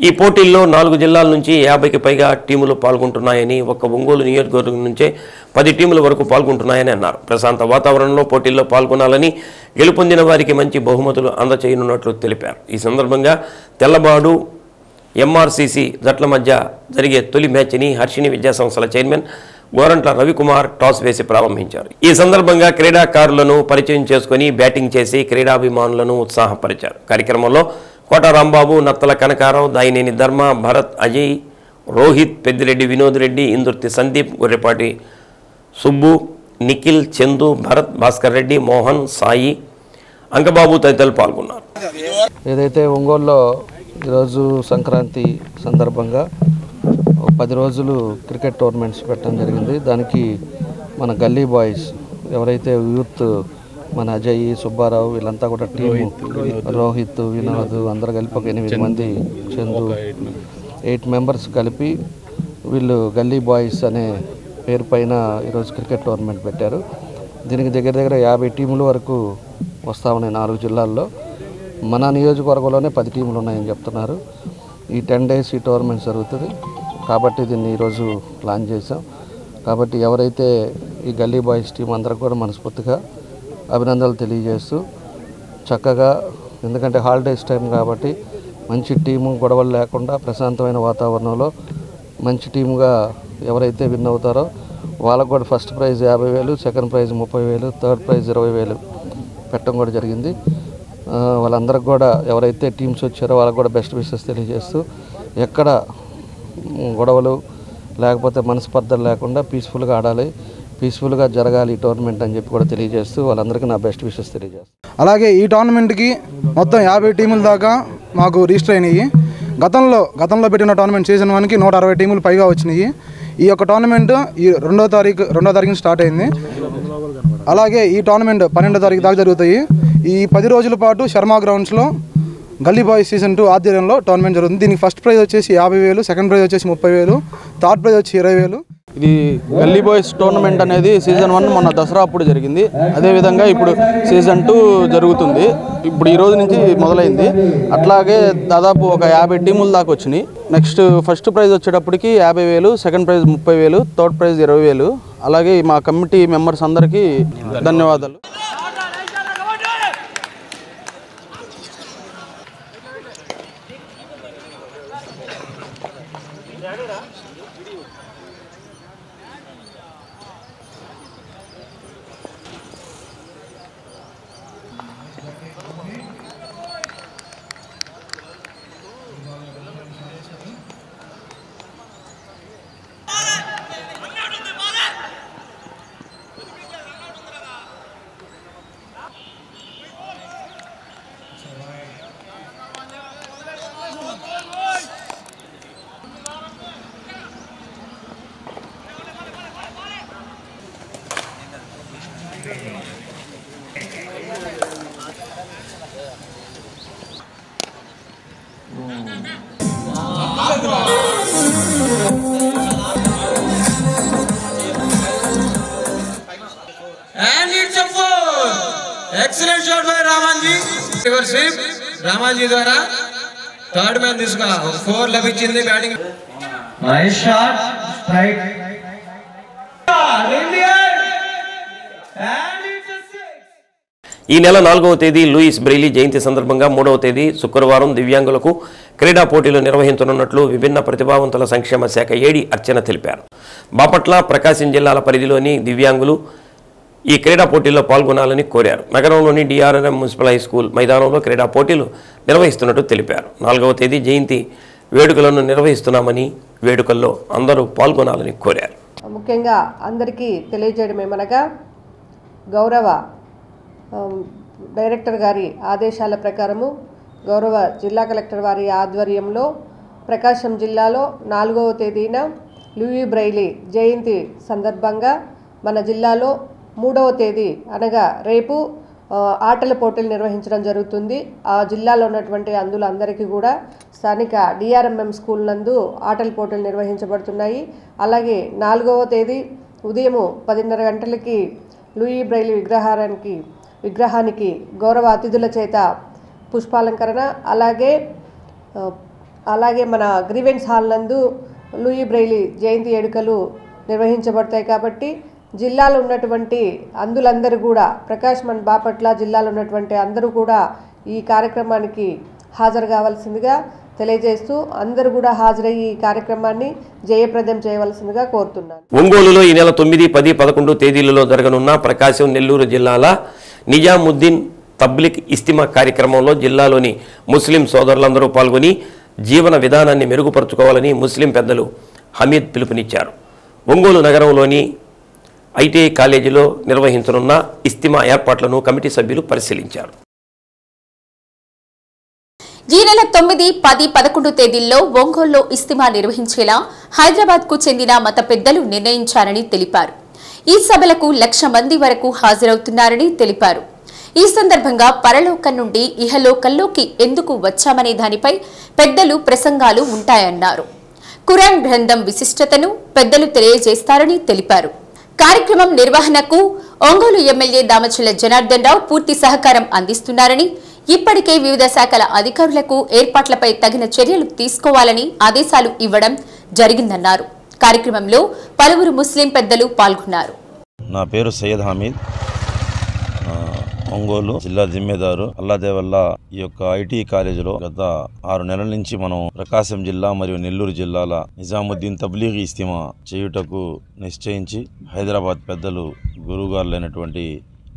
Speaker 1: ఈ పోటీల్లో 4 జిల్లాల నుంచి 50కి పైగా టీములు పాల్గొంటున్నాయని, ఒక్క ఒంగోలు నియోజకవర్గం నుంచే 10 టీముల వరకు పాల్గొంటున్నాయని అన్నారు. ప్రశాంత వాతావరణంలో పోటీల్లో పాల్గొనాలని, గెలుపొందిన వారికి మంచి బహుమతులు అందచేయనున్నట్లు తెలిపారు. ఈ సందర్భంగా తెల్లబాడు ఎంఆర్సీసీ జట్ల మధ్య జరిగే తొలి మ్యాచ్ని హర్షిని విద్యాసంస్థల చైర్మన్ గోరంట్ల రవికుమార్ టాస్ వేసి ప్రారంభించారు. ఈ సందర్భంగా క్రీడాకారులను పరిచయం చేసుకుని బ్యాటింగ్ చేసి క్రీడాభిమానులను ఉత్సాహపరిచారు. కార్యక్రమంలో కోట రాంబాబు, నత్తల కనకారావు, దాయినేని ధర్మ, భరత్, అజయ్, రోహిత్, పెద్దిరెడ్డి, వినోద్ రెడ్డి, ఇందుర్తి సందీప్, గొర్రెపాటి సుబ్బు, నిఖిల్, చందు, భరత్, భాస్కర్ రెడ్డి, మోహన్, సాయి, అంకబాబు తదితరులు పాల్గొన్నారు.
Speaker 3: ఏదైతే ఒంగోలులో ఈరోజు సంక్రాంతి సందర్భంగా 10 రోజులు క్రికెట్ టోర్నమెంట్స్ పెట్టడం జరిగింది. దానికి మన గల్లీ బాయ్స్ ఎవరైతే యూత్ మన అజయ్, సుబ్బారావు వీళ్ళంతా కూడా టీము, రోహిత్, వినోద్ అందరూ కలిపి ఒక 8 మంది, చందు 8 మెంబర్స్ కలిపి వీళ్ళు గల్లీ బాయ్స్ అనే పేరు పైన ఈరోజు క్రికెట్ టోర్నమెంట్ పెట్టారు. దీనికి దగ్గర దగ్గర 50 టీముల వరకు వస్తూ ఉన్నాయి 4 జిల్లాల్లో. మన నియోజకవర్గంలోనే 10 టీములు ఉన్నాయని చెప్తున్నారు. ఈ 10 days ఈ టోర్నమెంట్ జరుగుతుంది కాబట్టి దీన్ని ఈరోజు ప్లాన్ చేసాం. కాబట్టి ఎవరైతే ఈ గల్లీ బాయ్స్ టీం అందరికి కూడా మనస్ఫూర్తిగా అభినందనలు తెలియజేస్తూ చక్కగా, ఎందుకంటే హాలిడేస్ టైం కాబట్టి మంచి టీము, గొడవలు లేకుండా ప్రశాంతమైన వాతావరణంలో మంచి టీముగా ఎవరైతే విన్ అవుతారో వాళ్ళకు కూడా first prize 50,000, second prize 30,000, third prize 20,000 పెట్టడం కూడా జరిగింది. వాళ్ళందరికి కూడా ఎవరైతే టీమ్స్ వచ్చారో వాళ్ళకు కూడా బెస్ట్ విషెస్ తెలియజేస్తూ ఎక్కడ గొడవలు లేకపోతే మనస్పర్ధలు లేకుండా పీస్ఫుల్గా ఆడాలి, పీస్ఫుల్గా జరగాలి ఈ టోర్నమెంట్ అని చెప్పి కూడా తెలియజేస్తూ వాళ్ళందరికీ నా బెస్ట్ విషెస్ తెలియజేస్తాను.
Speaker 17: అలాగే ఈ టోర్నమెంట్కి మొత్తం 50 టీముల దాకా మాకు రిజిస్టర్ అయినాయి. గతంలో పెట్టిన టోర్నమెంట్ సీజన్ 1కి 160 టీములు పైగా వచ్చినాయి. ఈ యొక్క టోర్నమెంట్ ఈ 2వ తారీఖున స్టార్ట్ అయింది. అలాగే ఈ టోర్నమెంట్ 12వ తారీఖు దాకా జరుగుతాయి. ఈ 10 రోజుల పాటు శర్మా గ్రౌండ్స్లో గల్లీ బాయ్స్ సీజన్ 2 ఆధ్వర్యంలో టోర్నమెంట్ జరుగుతుంది. దీనికి ఫస్ట్ ప్రైజ్ వచ్చేసి 50,000, సెకండ్ ప్రైజ్ వచ్చేసి 30,000, థర్డ్ ప్రైజ్ వచ్చి 20,000.
Speaker 18: ఇది గల్లీ బాయ్స్ టోర్నమెంట్ అనేది సీజన్ 1 మొన్న దసరా అప్పుడు జరిగింది. అదేవిధంగా ఇప్పుడు సీజన్ 2 జరుగుతుంది. ఇప్పుడు ఈ రోజు నుంచి మొదలైంది. అట్లాగే దాదాపు ఒక 50 టీముల దాకా వచ్చినాయి. నెక్స్ట్ ఫస్ట్ ప్రైజ్ వచ్చేటప్పటికి 50,000, సెకండ్ ప్రైజ్ 30,000, థర్డ్ ప్రైజ్ 20,000. అలాగే మా కమిటీ మెంబర్స్ అందరికీ ధన్యవాదాలు.
Speaker 19: And it's a 4. Excellent shot by Ramanji. Reverse sweep. Ramanji ద్వారా థర్డ్ మ్యాన్ తీసుగా 4 లభించింది బ్యాటింగ్. Nice shot. Strike.
Speaker 1: ఈ నెల 4వ తేదీ లూయిస్ బ్రెయిలీ జయంతి సందర్భంగా 3వ తేదీ శుక్రవారం దివ్యాంగులకు క్రీడా పోటీలు నిర్వహించనున్నట్లు విభిన్న ప్రతిభావంతుల సంక్షేమ శాఖ ఏడీ అర్చన తెలిపారు. బాపట్ల, ప్రకాశం జిల్లాల పరిధిలోని దివ్యాంగులు ఈ క్రీడా పోటీల్లో పాల్గొనాలని కోరారు. నగరంలోని డిఆర్ఎం మున్సిపల్ హై స్కూల్ మైదానంలో క్రీడా పోటీలు నిర్వహిస్తున్నట్టు తెలిపారు. 4వ తేదీ జయంతి వేడుకలను నిర్వహిస్తున్నామని, వేడుకల్లో అందరూ పాల్గొనాలని కోరారు.
Speaker 20: ముఖ్యంగా అందరికీ తెలియజేయడం ఏమనగా గౌరవ డైరెక్టర్ గారి ఆదేశాల ప్రకారము గౌరవ జిల్లా కలెక్టర్ వారి ఆధ్వర్యంలో ప్రకాశం జిల్లాలో 4వ తేదీన లూయి బ్రెయిలీ జయంతి సందర్భంగా మన జిల్లాలో 3వ తేదీ అనగా రేపు ఆటల పోటీలు నిర్వహించడం జరుగుతుంది. ఆ జిల్లాలో ఉన్నటువంటి అందులందరికీ కూడా స్థానిక డిఆర్ఎంఎం స్కూల్ నందు ఆటల పోటీలు నిర్వహించబడుతున్నాయి. అలాగే 4వ తేదీ ఉదయం 10:30 గంటలకి లూయి బ్రెయిలీ విగ్రహానికి గౌరవ అతిథుల చేత పుష్పాలంకరణ, అలాగే మన గ్రీవెన్స్ హాల్ నందు లూయి బ్రెయిలీ జయంతి వేడుకలు నిర్వహించబడతాయి. కాబట్టి జిల్లాలో ఉన్నటువంటి అందులందరూ కూడా ప్రకాశం అండ్ బాపట్ల జిల్లాలో ఉన్నటువంటి అందరూ కూడా ఈ కార్యక్రమానికి హాజరు కావాల్సిందిగా తెలియజేస్తూ అందరూ కూడా హాజరయ్యి ఈ కార్యక్రమాన్ని జయప్రదం చేయవలసిందిగా కోరుతున్నాను.
Speaker 1: ఒంగోలులో ఈ నెల 9, 10, 11 తేదీలలో జరగనున్న ప్రకాశం, నెల్లూరు జిల్లాల నిజాముద్దీన్ తబ్లిక్ ఇస్తిమా కార్యక్రమంలో జిల్లాలోని ముస్లిం సోదరులందరూ పాల్గొని జీవన విధానాన్ని మెరుగుపరుచుకోవాలని ముస్లిం పెద్దలు హమీద్ పిలుపునిచ్చారు. ఒంగోలు నగరంలోని ఐటీఐ కాలేజీలో నిర్వహించనున్న ఇస్తిమా ఏర్పాట్లను కమిటీ సభ్యులు పరిశీలించారు.
Speaker 7: ఈ నెల 9, 10, 11 తేదీల్లో ఒంగోలులో ఇస్తిమా నిర్వహించేలా హైదరాబాద్కు చెందిన మత పెద్దలు నిర్ణయించారని తెలిపారు. ఈ సభలకు 1,00,000 మంది వరకు హాజరవుతున్నారని తెలిపారు. ఈ సందర్భంగా పరలోకం నుండి ఇహలోకంలోకి ఎందుకు వచ్చామనే దానిపై పెద్దలు ప్రసంగాలు ఉంటాయన్నారు. ఖురాన్ గ్రంథం విశిష్టతను పెద్దలు తెలియజేస్తారని తెలిపారు. కార్యక్రమం నిర్వహణకు ఒంగోలు ఎమ్మెల్యే దామచల్ల జనార్దన్ రావు పూర్తి సహకారం అందిస్తున్నారని, ఇప్పటికే వివిధ శాఖల అధికారులకు ఏర్పాట్లపై తగిన చర్యలు తీసుకోవాలని ఆదేశాలు ఇవ్వడం జరిగిందన్నారు. కార్యక్రమంలో పలువురు ముస్లిం పెద్దలు పాల్గొన్నారు.
Speaker 21: నా పేరు సయ్యద్ హమీద్, ఒంగోలు జిల్లా జిమ్మేదారు. అల్లాదే వల్ల ఈ యొక్క ఐటీ కాలేజీలో గత 6 నెలల నుంచి మనం ప్రకాశం జిల్లా మరియు నెల్లూరు జిల్లాల నిజాముద్దీన్ తబ్లీగీ ఇస్తిమా చేయుటకు నిశ్చయించి హైదరాబాద్ పెద్దలు గురువుగారులైనటువంటి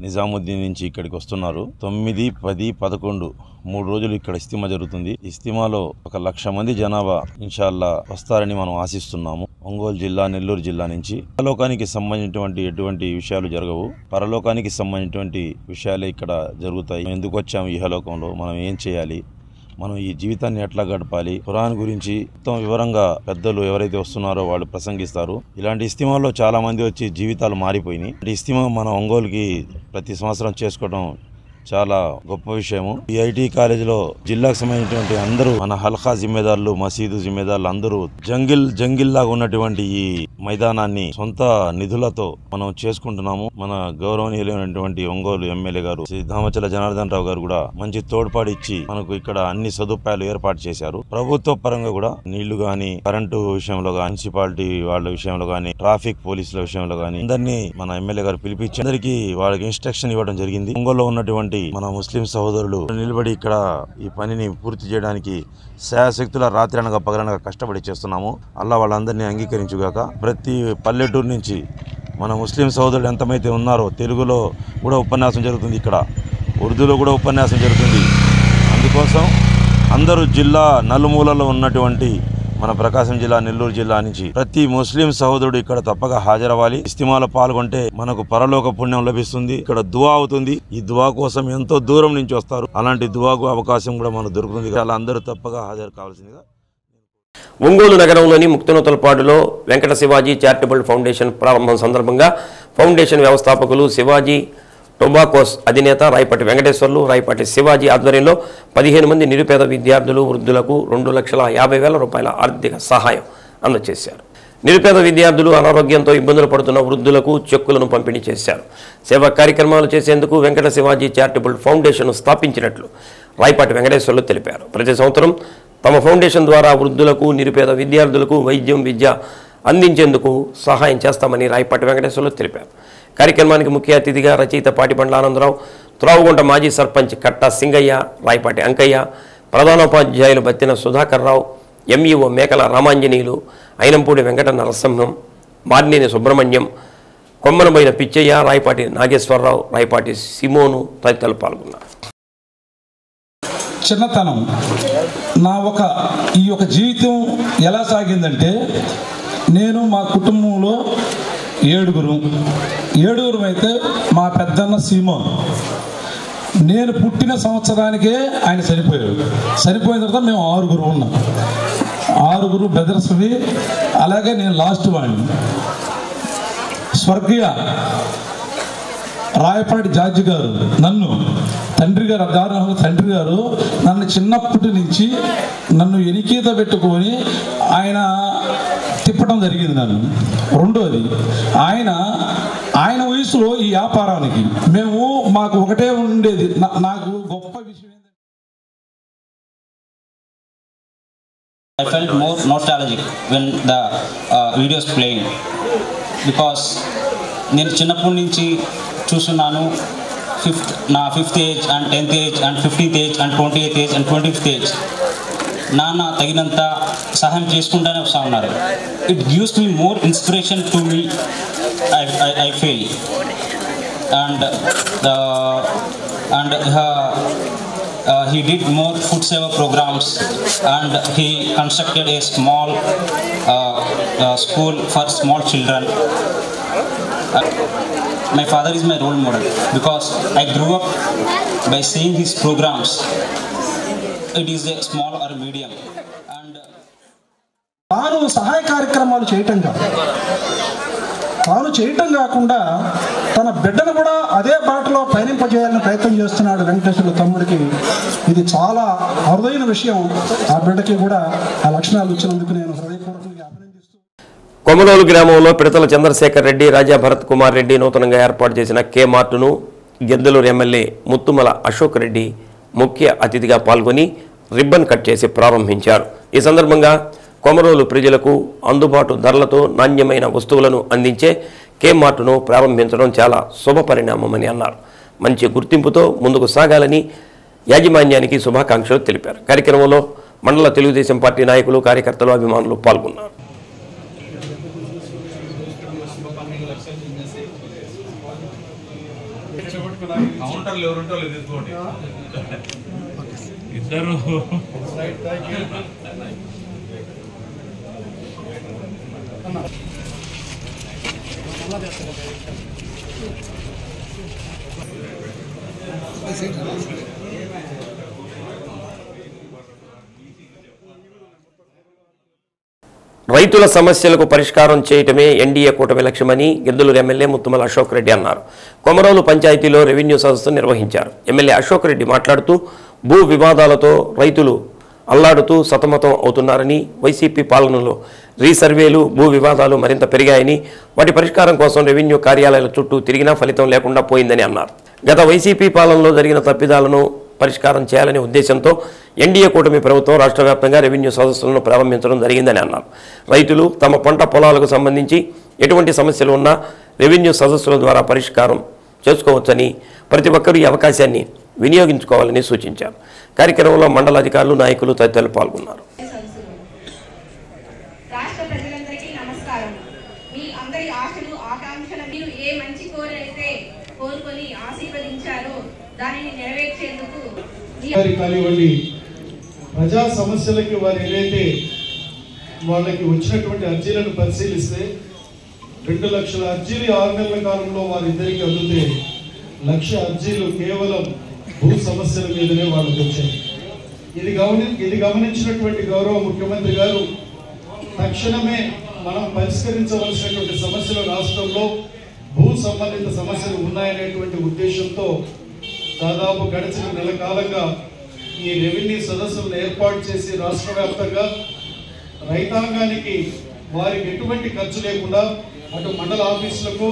Speaker 21: నిజాముద్దీన్ నుంచి ఇక్కడికి వస్తున్నారు. 9, 10, 11 3 రోజులు ఇక్కడ ఇస్తిమా జరుగుతుంది. ఇస్తిమాలో 1,00,000 మంది జనాభా ఇన్షాల్లా వస్తారని మనం ఆశిస్తున్నాము. ఒంగోలు జిల్లా, నెల్లూరు జిల్లా నుంచి పరలోకానికి సంబంధించినటువంటి ఎటువంటి విషయాలు జరగవు. పరలోకానికి సంబంధించినటువంటి విషయాలే ఇక్కడ జరుగుతాయి. ఎందుకు వచ్చాము ఇహలోకంలో, మనం ఏం చేయాలి, మనం ఈ జీవితాన్ని ఎట్లా గడపాలి, ఖురాన్ గురించి మొత్తం వివరంగా పెద్దలు ఎవరైతే వస్తున్నారో వాళ్ళు ప్రసంగిస్తారు. ఇలాంటి ఇస్తిమాల్లో చాలా మంది వచ్చి జీవితాలు మారిపోయినాయి. ఈ ఇస్తిమా మన ఒంగోలుకి ప్రతి సంవత్సరం చేసుకోవడం చాలా గొప్ప విషయము. ఈ ఐటీ కాలేజీలో జిల్లాకు సంబంధించినటువంటి అందరూ మన హల్కా జిమ్మేదారులు, మసీదు జిమ్మేదారులు అందరూ జంగిల్ లాగా ఉన్నటువంటి ఈ మైదానాన్ని సొంత నిధులతో మనం చేసుకుంటున్నాము. మన గౌరవనీయులైనటువంటి ఒంగోలు ఎమ్మెల్యే గారు శ్రీ దామచల్ల జనార్దన్ రావు గారు కూడా మంచి తోడ్పాటు ఇచ్చి మనకు ఇక్కడ అన్ని సదుపాయాలు ఏర్పాటు చేశారు. ప్రభుత్వ పరంగా కూడా నీళ్లు గాని, కరెంటు విషయంలో గాని, మున్సిపాలిటీ వాళ్ళ విషయంలో గాని, ట్రాఫిక్ పోలీసుల విషయంలో గాని అందరినీ మన ఎమ్మెల్యే గారు పిలిపించి అందరికీ వాళ్ళకి ఇన్స్ట్రక్షన్ ఇవ్వడం జరిగింది. ఒంగోలులో ఉన్నటువంటి మన ముస్లిం సహోదరులు నిలబడి ఇక్కడ ఈ పనిని పూర్తి చేయడానికి శాయశక్తుల రాత్రి అనగా పగలనగా కష్టపడి చేస్తున్నాము. అల్లా వాళ్ళందరినీ అంగీకరించుగాక. ప్రతి పల్లెటూరు నుంచి మన ముస్లిం సహోదరులు ఎంతమైతే ఉన్నారో తెలుగులో కూడా ఉపన్యాసం జరుగుతుంది, ఇక్కడ ఉర్దూలో కూడా ఉపన్యాసం జరుగుతుంది. అందుకోసం అందరూ జిల్లా నలుమూలలో ఉన్నటువంటి మన ప్రకాశం జిల్లా, నెల్లూరు జిల్లా నుంచి ప్రతి ముస్లిం సహోదరుడు ఇక్కడ తప్పక హాజరవ్వాలి. ఇస్తిమాలో పాల్గొంటే మనకు పరలోక పుణ్యం లభిస్తుంది. ఇక్కడ దువా అవుతుంది. ఈ దువా కోసం ఎంతో దూరం నుంచి వస్తారు. అలాంటి దువాకు అవకాశం కూడా మనకు దొరుకుతుంది. అలా అందరూ తప్పక హాజరు కావాల్సిందిగా.
Speaker 1: ఒంగోలు నగరంలోని ముక్తినూతలపాడులో వెంకట శివాజీ చారిటబుల్ ఫౌండేషన్ ప్రారంభం సందర్భంగా ఫౌండేషన్ వ్యవస్థాపకులు శివాజీ టొబాకోస్ అధినేత రాయపాటి వెంకటేశ్వర్లు, రాయపాటి శివాజీ ఆధ్వర్యంలో 15 మంది నిరుపేద విద్యార్థులు, వృద్ధులకు 2,50,000 రూపాయల ఆర్థిక సహాయం అందజేశారు. నిరుపేద విద్యార్థులు, అనారోగ్యంతో ఇబ్బందులు పడుతున్న వృద్ధులకు చెక్కులను పంపిణీ చేశారు. సేవా కార్యక్రమాలు చేసేందుకు వెంకట శివాజీ చారిటబుల్ ఫౌండేషన్ స్థాపించినట్లు రాయపాటి వెంకటేశ్వర్లు తెలిపారు. ప్రతి సంవత్సరం తమ ఫౌండేషన్ ద్వారా వృద్ధులకు, నిరుపేద విద్యార్థులకు వైద్యం, విద్య అందించేందుకు సహాయం చేస్తామని రాయపాటి వెంకటేశ్వర్లు తెలిపారు. కార్యక్రమానికి ముఖ్య అతిథిగా రచయిత పాటిబండ్ల ఆనందరావు, త్రావుగుంట మాజీ సర్పంచ్ కట్టా సింగయ్య, రాయపాటి అంకయ్య, ప్రధానోపాధ్యాయులు బత్తిన సుధాకర్ రావు, ఎంఈఓ మేకల రామాంజనీయులు, అయినంపూడి వెంకట నరసింహం, మార్నేని సుబ్రహ్మణ్యం, కొమ్మనబోయిన పిచ్చయ్య, రాయపాటి నాగేశ్వరరావు, రాయపాటి సిమోను తదితరులు పాల్గొన్నారు.
Speaker 22: చిన్నతనం ఈ యొక్క జీవితం ఎలా సాగిందంటే, నేను మా కుటుంబంలో 7 అయితే మా పెద్దన్న సీమోన్, నేను పుట్టిన సంవత్సరానికే ఆయన చనిపోయాడు. చనిపోయిన తర్వాత మేము 6 ఉన్నాం. 6 బ్రదర్స్వి. అలాగే నేను లాస్ట్ వాడిని. స్వర్గీయ రాయపాటి జార్జి గారు నన్ను తండ్రి గారు నన్ను చిన్నప్పటి నుంచి నన్ను ఎనికీత పెట్టుకొని ఆయన తిప్పడం జరిగింది నన్ను. రెండోది ఆయన వయసులో ఈ వ్యాపారానికి మాకు ఒకటే ఉండేది. నాకు గొప్ప విషయం
Speaker 23: I felt more nostalgic when the videos playing because నేను చిన్నప్పటి నుంచి చూస్తున్నాను. నా 5th age and 10th age and 15th age and 20th age and 25th age నాన్న తగినంత సహాయం చేసుకుంటూనే వస్తూ ఉన్నారు. It gives me more inspiration to me. I feel and he did more food saver programs and he constructed a small school for small children. My father is my role model because I grew up by seeing his programs. It is a small or medium. And
Speaker 24: తాను సహాయ కార్యక్రమాలు చేయటం కాకుండా తన బిడ్డను కూడా అదే బాటలో పయనింపజేయాలని ప్రయత్నం చేస్తున్నాడు వెంకటేశ్వర్ల తమ్ముడికి. ఇది చాలా అరుదైన విషయం. ఆ బిడ్డకి కూడా ఆ లక్షణాలు ఇచ్చినందుకు నేను హృదయపూర్వకంగా
Speaker 1: కొమరోలు గ్రామంలో పిడతల చంద్రశేఖర్ రెడ్డి, రాజా భరత్ కుమార్ రెడ్డి నూతనంగా ఏర్పాటు చేసిన కే మార్టును గిద్దలూరు ఎమ్మెల్యే ముత్తుమల అశోక్ రెడ్డి ముఖ్య అతిథిగా పాల్గొని రిబ్బన్ కట్ చేసి ప్రారంభించారు. ఈ సందర్భంగా కొమరోలు ప్రజలకు అందుబాటు ధరలతో నాణ్యమైన వస్తువులను అందించే కే మార్టును ప్రారంభించడం చాలా శుభ పరిణామమని అన్నారు. మంచి గుర్తింపుతో ముందుకు సాగాలని యాజమాన్యానికి శుభాకాంక్షలు తెలిపారు. కార్యక్రమంలో మండల తెలుగుదేశం పార్టీ నాయకులు, కార్యకర్తలు, అభిమానులు పాల్గొన్నారు.
Speaker 2: కౌంటర్లు ఎవరుంటో తీసుకోండి ఇద్దరు.
Speaker 1: రైతుల సమస్యలకు పరిష్కారం చేయటమే ఎన్డీఏ కూటమి లక్ష్యమని గిద్దలూరు ఎమ్మెల్యే ముత్తుమల అశోక్ రెడ్డి అన్నారు. కొమరోలు పంచాయతీలో రెవెన్యూ సదస్సు నిర్వహించారు. ఎమ్మెల్యే అశోక్ రెడ్డి మాట్లాడుతూ భూ వివాదాలతో రైతులు అల్లాడుతూ సతమతం అవుతున్నారని, వైసీపీ పాలనలో రీసర్వేలు, భూ వివాదాలు మరింత పెరిగాయని, వాటి పరిష్కారం కోసం రెవెన్యూ కార్యాలయాల చుట్టూ తిరిగినా ఫలితం లేకుండా పోయిందని అన్నారు. గత వైసీపీ పాలనలో జరిగిన తప్పిదాలను పరిష్కారం చేయాలనే ఉద్దేశంతో ఎన్డీఏ కూటమి ప్రభుత్వం రాష్ట్ర వ్యాప్తంగా రెవెన్యూ సదస్సులను ప్రారంభించడం జరిగిందని అన్నారు. రైతులు తమ పంట పొలాలకు సంబంధించి ఎటువంటి సమస్యలు ఉన్నా రెవెన్యూ సదస్సుల ద్వారా పరిష్కారం చేసుకోవచ్చని, ప్రతి ఒక్కరూ ఈ అవకాశాన్ని వినియోగించుకోవాలని సూచించారు. కార్యక్రమంలో మండల అధికారులు, నాయకులు తదితరులు పాల్గొన్నారు.
Speaker 4: రాష్ట్ర ప్రజలందరికీ నమస్కారం. మీ అందరి ఆశలు, ఆకాంక్షలు మీరు ఏ మంచి కోరైతే కోరుకొని ఆశీర్వదించారో దానిని నెరవేర్చేందుకు
Speaker 5: కానివ్వండి, ప్రజా సమస్యలకి వారు ఏదైతే వాళ్ళకి వచ్చినటువంటి అర్జీలను పరిశీలిస్తే 2 లక్షల అర్జీలు 6 నెలల కాలంలో వారిద్దరికి అందితే 1 లక్ష అర్జీలు కేవలం భూ సమస్యల మీదనే వాళ్ళకి వచ్చాయి. ఇది గమనించినటువంటి గౌరవ ముఖ్యమంత్రి గారు తక్షణమే మనం పరిష్కరించవలసినటువంటి సమస్యలు రాష్ట్రంలో భూ సంబంధిత సమస్యలు ఉన్నాయనేటువంటి ఉద్దేశంతో దాదాపు గడిచిన నెల కాలంగా ఈ రెవెన్యూ సదస్సులను ఏర్పాటు చేసి రాష్ట్ర వ్యాప్తంగా రైతాంగానికి వారికి ఎటువంటి ఖర్చు లేకుండా అటు మండల ఆఫీసులకు,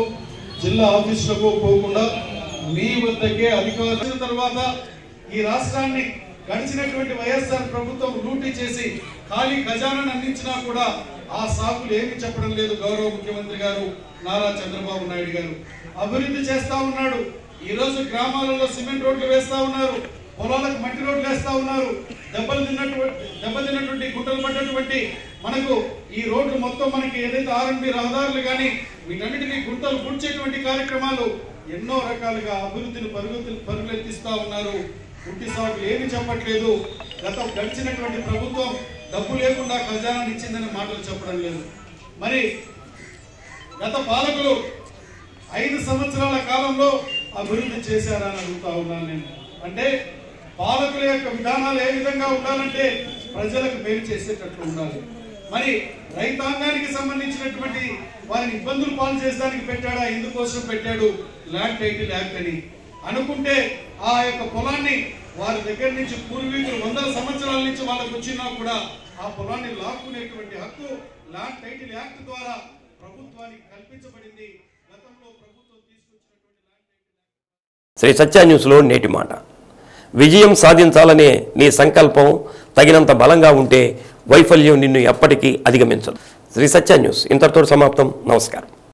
Speaker 5: జిల్లా ఆఫీసులకు పోకుండా మీ వద్దకే అధికారుల తర్వాత ఈ రాష్ట్రాన్ని గడిచినటువంటి వైఎస్ఆర్ ప్రభుత్వం లూటీ చేసి ఖాళీ ఖజానాను అందించినా కూడా ఆ సాకులు ఏమి చెప్పడం లేదు. గౌరవ ముఖ్యమంత్రి గారు నారా చంద్రబాబు నాయుడు గారు అభివృద్ధి చేస్తా ఉన్నాడు. ఈ రోజు గ్రామాలలో సిమెంట్ రోడ్లు వేస్తా ఉన్నారు, పొలాలకు మట్టి రోడ్లు వేస్తా ఉన్నారు. దెబ్బతిన్నటువంటి గుట్టలు పడ్డటువంటి మనకు ఈ రోడ్లు మొత్తం మనకి ఏదైతే ఆర్ఎండ్బి రహదారులు కానీ వీటన్నిటినీ గుట్టలు పూడ్చేటువంటి కార్యక్రమాలు ఎన్నో రకాలుగా అభివృద్ధిని పరుగులెత్తిస్తా ఉన్నారు. పుట్టి సాగులు ఏమి చెప్పట్లేదు. గడిచినటువంటి ప్రభుత్వం డబ్బు లేకుండా ఖజానాన్ని ఇచ్చిందని మాటలు చెప్పడం లేదు. మరి గత పాలకులు 5 సంవత్సరాల కాలంలో అభివృద్ధి చేశారని అడుగుతా ఉన్నాను నేను. అంటే పాలకుల యొక్క విధానాలు ఏ విధంగా ఉండాలంటే ప్రజలకు మేలు చేసేటట్లు ఉండాలి. మరి రైతాంగానికి సంబంధించినటువంటి వారిని ఇబ్బందులు పాలు చేసడానికి పెట్టాడా, ఇందుకోసం పెట్టాడు ల్యాండ్ టైటిల్ యాక్ట్ అని అనుకుంటే ఆ యొక్క పొలాన్ని వారి దగ్గర నుంచి పూర్వీకులు 100 సంవత్సరాల నుంచి వాళ్ళకు వచ్చినా కూడా ఆ పొలాన్ని లాక్కునేటువంటి హక్కు ల్యాండ్ టైటిల్ యాక్ట్ ద్వారా ప్రభుత్వానికి కల్పించబడింది. గతంలో ప్రభుత్వం తీసుకొచ్చినటువంటి
Speaker 1: శ్రీ సత్య న్యూస్లో నేటి మాట. విజయం సాధించాలనే నీ సంకల్పం తగినంత బలంగా ఉంటే వైఫల్యం నిన్ను ఎప్పటికీ అధిగమించదు. శ్రీ సత్య న్యూస్ ఇంతటితో సమాప్తం. నమస్కారం.